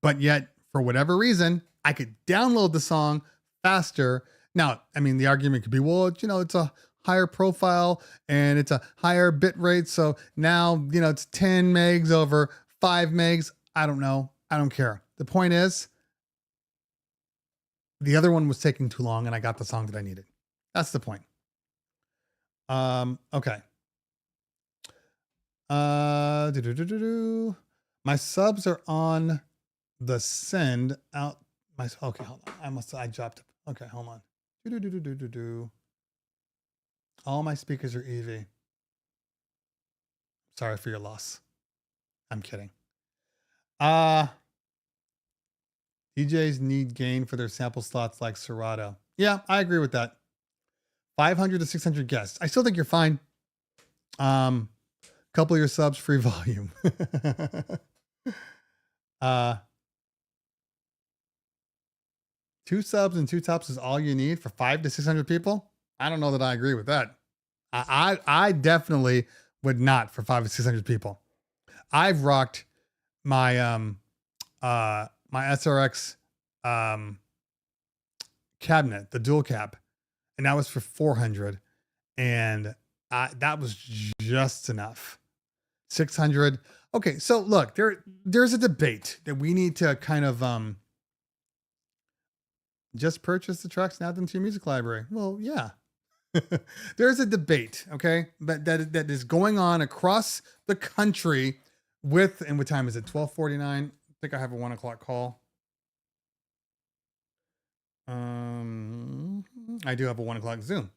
but yet for whatever reason, I could download the song faster. Now, I mean, the argument could be, well, it's a higher profile and it's a higher bit rate. So now, it's 10 megs over 5 megs. I don't know. I don't care. The point is, the other one was taking too long and I got the song that I needed. That's the point. Okay. My subs are on the send out. Okay, hold on. I dropped it. Okay, hold on. All my speakers are EV. Sorry for your loss. I'm kidding. DJs need gain for their sample slots like Serato. Yeah, I agree with that. 500 to 600 guests. I still think you're fine. Couple of your subs, free volume. 2 subs and 2 tops is all you need for 500 to 600 people. I don't know that I agree with that. I definitely would not for 500 to 600 people. I've rocked my my SRX cabinet, the dual cab, and that was for 400. And that was just enough. 600. Okay. So look, there's a debate that we need to kind of, just purchase the tracks and add them to your music library. Well, yeah. There's a debate, okay, but that is going on across the country with, and what time is it? 12:49. I think I have a 1 o'clock call. I do have a 1 o'clock Zoom,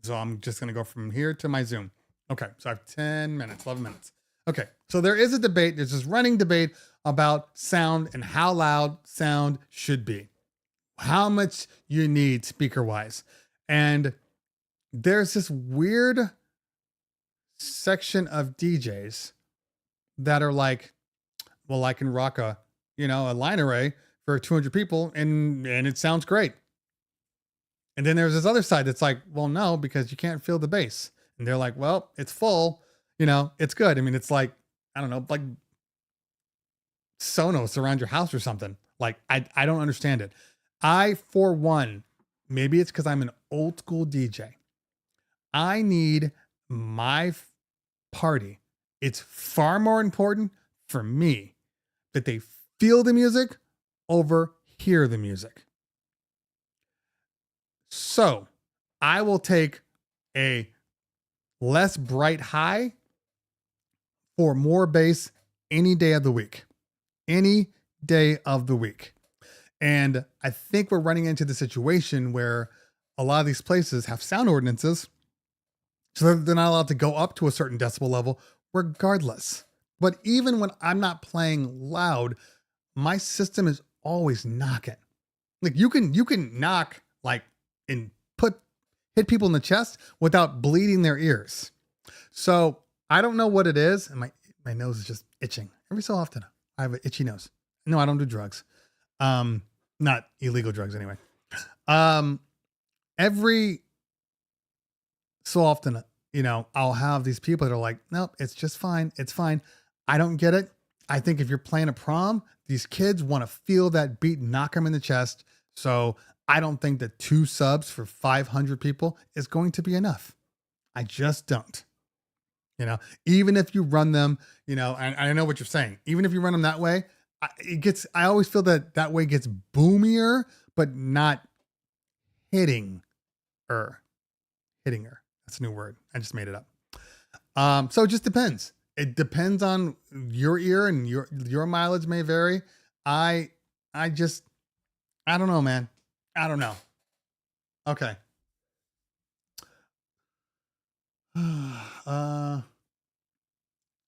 so I'm just gonna go from here to my Zoom. Okay, so I have 10 minutes, 11 minutes. Okay, so there is a debate. There's this running debate about sound and how loud sound should be, how much you need speaker wise, and there's this weird section of DJs that are like, well, I can rock a line array for 200 people and it sounds great. And then there's this other side that's like, well, no, because you can't feel the bass. And they're like, well, it's full, it's good. I mean, it's like, I don't know, like Sonos around your house or something. Like, I don't understand it. I, for one, maybe it's because I'm an old school DJ. I need my party. It's far more important for me that they feel the music over hear the music. So I will take a less bright high for more bass any day of the week. Any day of the week. And I think we're running into the situation where a lot of these places have sound ordinances, so they're not allowed to go up to a certain decibel level regardless. But even when I'm not playing loud, my system is always knocking. Like you can knock like and hit people in the chest without bleeding their ears. So I don't know what it is. And my nose is just itching. Every so often I have an itchy nose. No, I don't do drugs. Not illegal drugs anyway. Every so often, I'll have these people that are like, nope, it's just fine. It's fine. I don't get it. I think if you're playing a prom, these kids want to feel that beat, knock them in the chest. So I don't think that 2 subs for 500 people is going to be enough. I just don't. Even if you run them, and I know what you're saying. Even if you run them that way, I always feel that way gets boomier, but not hitting her. That's a new word. I just made it up. So it just depends. It depends on your ear, and your mileage may vary. I don't know, man. I don't know. Okay.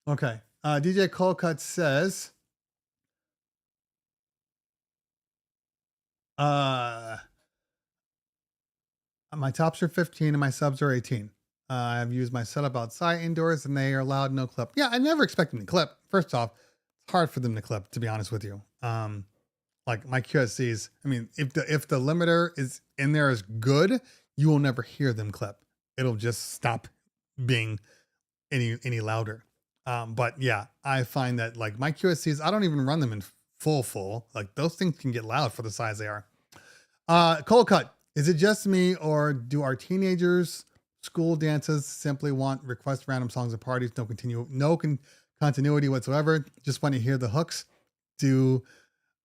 Okay. DJ Coldcut says, my tops are 15 and my subs are 18. I've used my setup outside indoors and they are loud, no clip. Yeah, I never expect them to clip. First off, it's hard for them to clip, to be honest with you. Like my QSCs, I mean, if the limiter is in there is good, you will never hear them clip. It'll just stop being any louder. But yeah, I find that like my QSCs, I don't even run them in full. Like those things can get loud for the size they are. Cold cut. Is it just me, or do our teenagers school dances simply request random songs at parties? No continuity whatsoever. Just want to hear the hooks. Do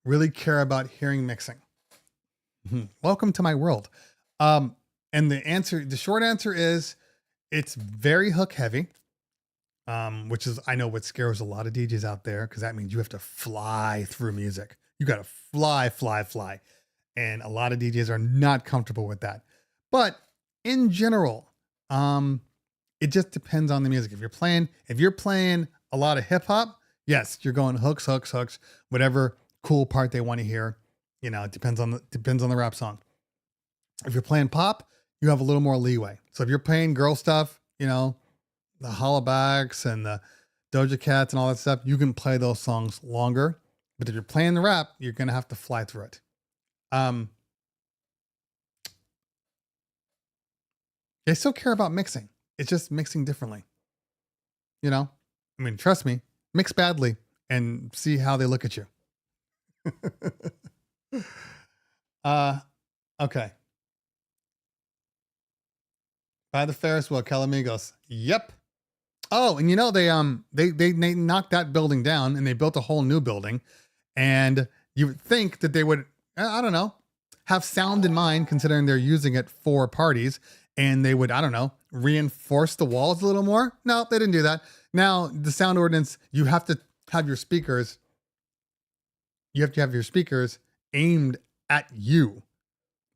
really care about hearing mixing. Welcome to my world. And the short answer is it's very hook heavy. Which is, I know what scares a lot of DJs out there, because that means you have to fly through music. You got to fly. And a lot of DJs are not comfortable with that. But in general, it just depends on the music. If you're playing a lot of hip hop, yes, you're going hooks, whatever cool part they want to hear. It depends on the rap song. If you're playing pop, you have a little more leeway. So if you're playing girl stuff, the Hollabacks and the Doja Cats and all that stuff, you can play those songs longer. But if you're playing the rap, you're going to have to fly through it. They still care about mixing. It's just mixing differently. I mean, trust me, mix badly and see how they look at you. Okay. By the Ferris wheel, Calamigos. Yep. Oh, and you know, they knocked that building down and they built a whole new building. And you would think that they would, I don't know, have sound in mind considering they're using it for parties, and they would, I don't know, reinforce the walls a little more. No, they didn't do that. Now the sound ordinance, you have to have your speakers aimed at you.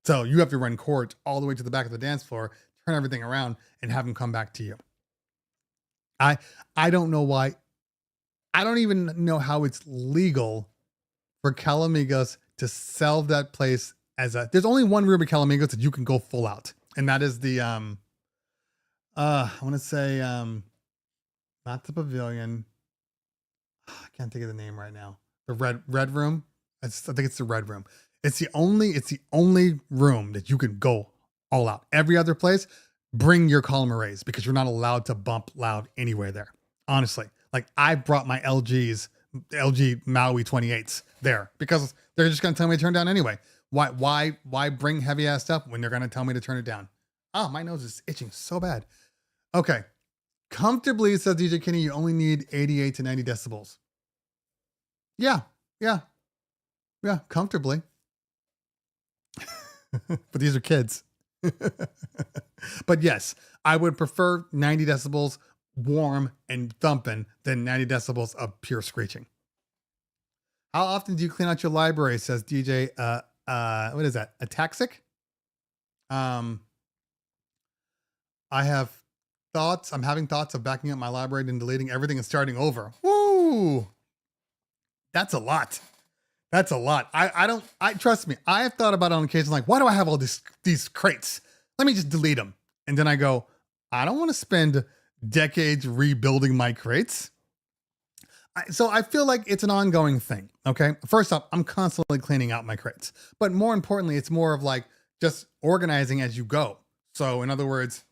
So you have to run cords all the way to the back of the dance floor, turn everything around, and have them come back to you. I don't know why. I don't even know how it's legal for Calamigos to sell that place as a. There's only one room at Calamigos that you can go full out, and that is the I want to say not the pavilion. I can't think of the name right now. The red room. I think it's the red room. It's the only room that you can go all out. Every other place, bring your column arrays because you're not allowed to bump loud anywhere there. Honestly, like I brought my LG Maui 28s there because they're just going to tell me to turn down anyway. Why bring heavy ass stuff when they're going to tell me to turn it down? Oh, my nose is itching so bad. Okay. Comfortably, says DJ Kenny, you only need 88 to 90 decibels. Yeah. Comfortably. But these are kids. But yes, I would prefer 90 decibels warm and thumping than 90 decibels of pure screeching. How often do you clean out your library? Says DJ, what is that? Ataxic? I have thoughts. I'm having thoughts of backing up my library and deleting everything and starting over. Woo! That's a lot. That's a lot. I trust me. I have thought about it on occasion, like, why do I have all these crates? Let me just delete them. And then I go, I don't want to spend decades rebuilding my crates. So I feel like it's an ongoing thing. Okay. First off, I'm constantly cleaning out my crates, but more importantly, it's more of like just organizing as you go. So in other words,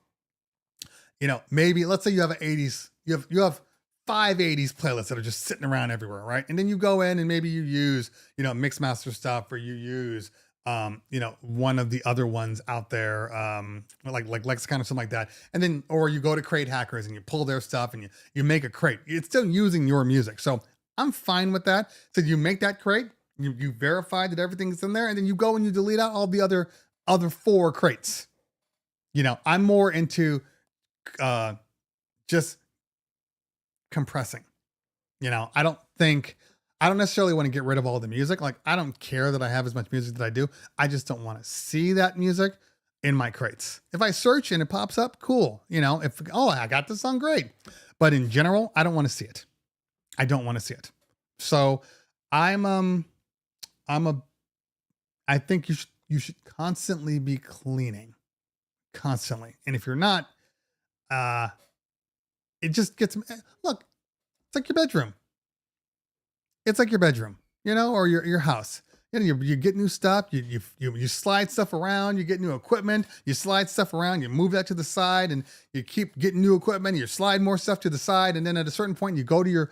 you know, maybe let's say you have an 80s, you have 5 80s playlists that are just sitting around everywhere, right? And then you go in and maybe you use, you know, Mixmaster stuff, or you use, you know, one of the other ones out there, like Lexicon or something like that. And then, or you go to Crate Hackers and you pull their stuff and you make a crate. It's still using your music. So I'm fine with that. So you make that crate, you verify that everything's in there, and then you go and you delete out all the other 4 crates. You know, I'm more into, just compressing. You know, I don't necessarily want to get rid of all the music. Like, I don't care that I have as much music that I do. I just don't want to see that music in my crates. If I search and it pops up, cool. You know, I got this song, great. But in general, I don't want to see it. I don't want to see it. So I think you should constantly be cleaning. Constantly. And if you're not, it just gets, look, it's like your bedroom. It's like your bedroom, you know, or your house. You know, you get new stuff, you slide stuff around, you get new equipment, you slide stuff around, you move that to the side, and you keep getting new equipment, you slide more stuff to the side, and then at a certain point you go to your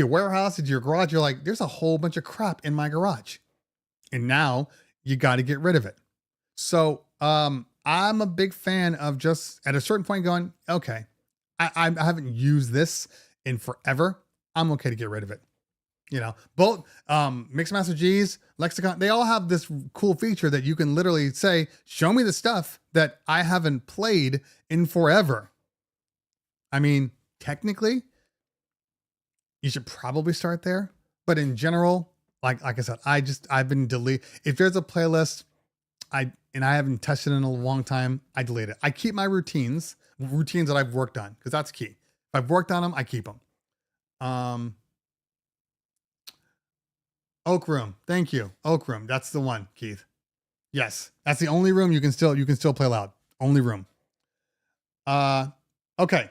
warehouse, to your garage, you're like, there's a whole bunch of crap in my garage. And now you got to get rid of it. So I'm a big fan of just at a certain point going, okay, I haven't used this in forever. I'm okay to get rid of it. You know, both Mixmaster G's, Lexicon, they all have this cool feature that you can literally say, show me the stuff that I haven't played in forever. I mean, technically, you should probably start there. But in general, like I said, I've been delete. If there's a playlist, I haven't touched it in a long time, I delete it. I keep my routines that I've worked on, because that's key. If I've worked on them, I keep them. Oak Room. Thank you. Oak Room. That's the one, Keith. Yes. That's the only room you can still play loud. Only room. Okay.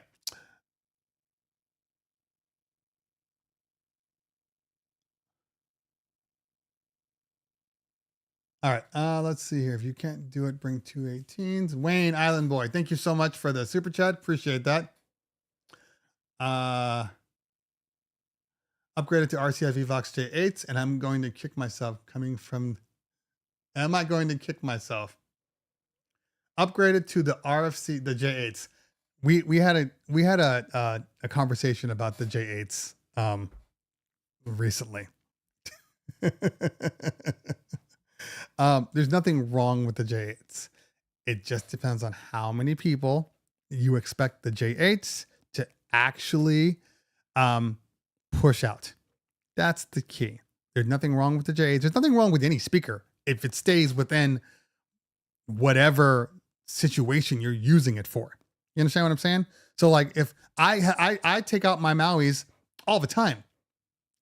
All right. Let's see here. If you can't do it, bring 2 18s. Wayne Island Boy. Thank you so much for the super chat. Appreciate that. Upgraded to RCIV Vox J8s, and I'm going to kick myself am I going to kick myself? upgraded to the RFC, the J8s. We had a conversation about the J8s recently. There's nothing wrong with the J8s. It just depends on how many people you expect the J8s to actually push out. That's the key. There's nothing wrong with the J8s. There's nothing wrong with any speaker if it stays within whatever situation you're using it for. You understand what I'm saying? So like if I take out my Mauis all the time,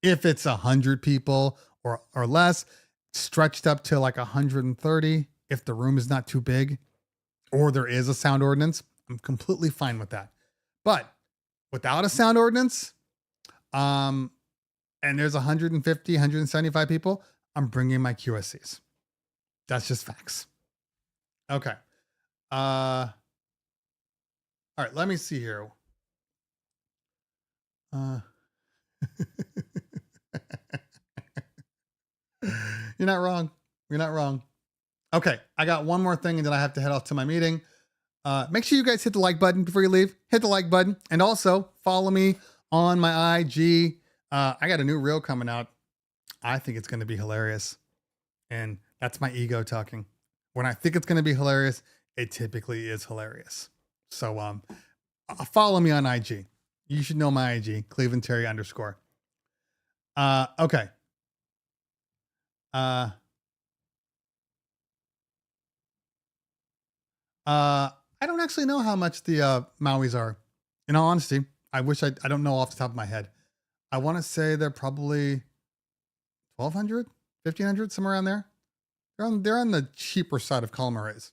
if it's 100 people or less, stretched up to like 130, if the room is not too big or there is a sound ordinance, I'm completely fine with that. But without a sound ordinance, and there's 150, 175 people, I'm bringing my QSCs. That's just facts. Okay. All right, let me see here. You're not wrong. You're not wrong. Okay, I got one more thing and then I have to head off to my meeting. Make sure you guys hit the like button before you leave. Hit the like button and also follow me on my IG. I got a new reel coming out. I think it's going to be hilarious. And that's my ego talking. When I think it's going to be hilarious, it typically is hilarious. So follow me on IG. You should know my IG, Cleveland Terry _. Okay. I don't actually know how much the Mauis are. In all honesty, I wish I don't know off the top of my head. I want to say they're probably 1,200, 1,500, somewhere around there. They're on the cheaper side of column arrays.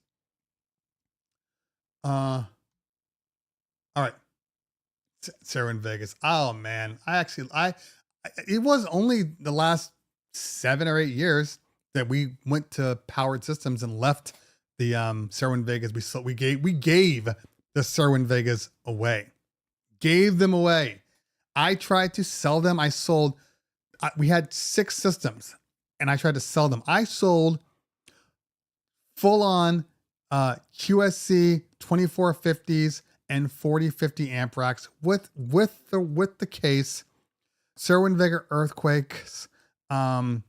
All right. Sarah in Vegas. Oh man. It was only the last 7 or 8 years that we went to Powered Systems and left the Serwin Vegas. We gave the Serwin Vegas away. Gave them away. I tried to sell them. We had 6 systems and I tried to sell them. I sold full on QSC 2450s and 4050 amp racks with the case, Serwin Vega Earthquakes, JBL,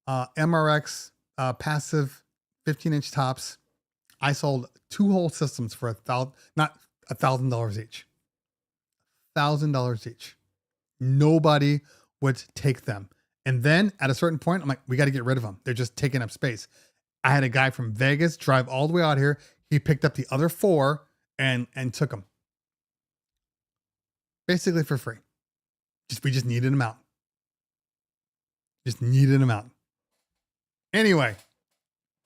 MRX, passive 15-inch tops. I sold 2 whole systems for $1,000 each. $1,000 each. Nobody would take them. And then at a certain point, I'm like, we got to get rid of them. They're just taking up space. I had a guy from Vegas drive all the way out here. He picked up the other 4 and took them. Basically for free. We just needed them out. Just needed them out. Anyway,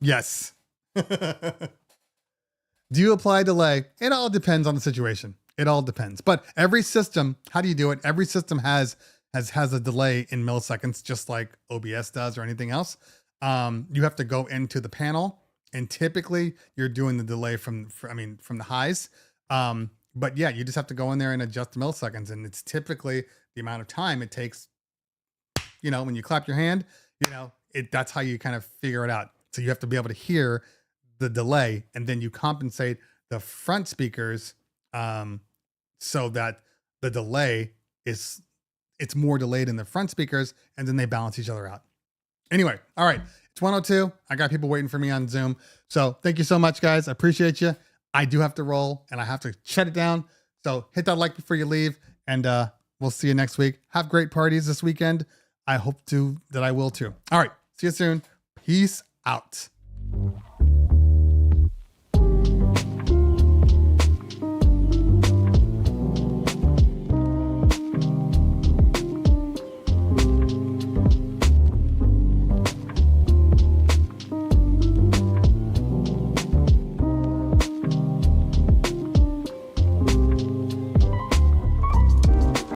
yes. Do you apply delay? It all depends on the situation. It all depends. But every system, how do you do it? Every system has a delay in milliseconds, just like OBS does or anything else. You have to go into the panel, and typically you're doing the delay from the highs. But yeah, you just have to go in there and adjust the milliseconds, and it's typically the amount of time it takes. When you clap your hand, that's how you kind of figure it out. So you have to be able to hear the delay, and then you compensate the front speakers so that the delay it's more delayed in the front speakers, and then they balance each other out. Anyway, all right, it's 1:02. I got people waiting for me on Zoom. So thank you so much, guys. I appreciate you. I do have to roll, and I have to shut it down. So hit that like before you leave, and we'll see you next week. Have great parties this weekend. I hope that I will too. All right, see you soon. Peace out.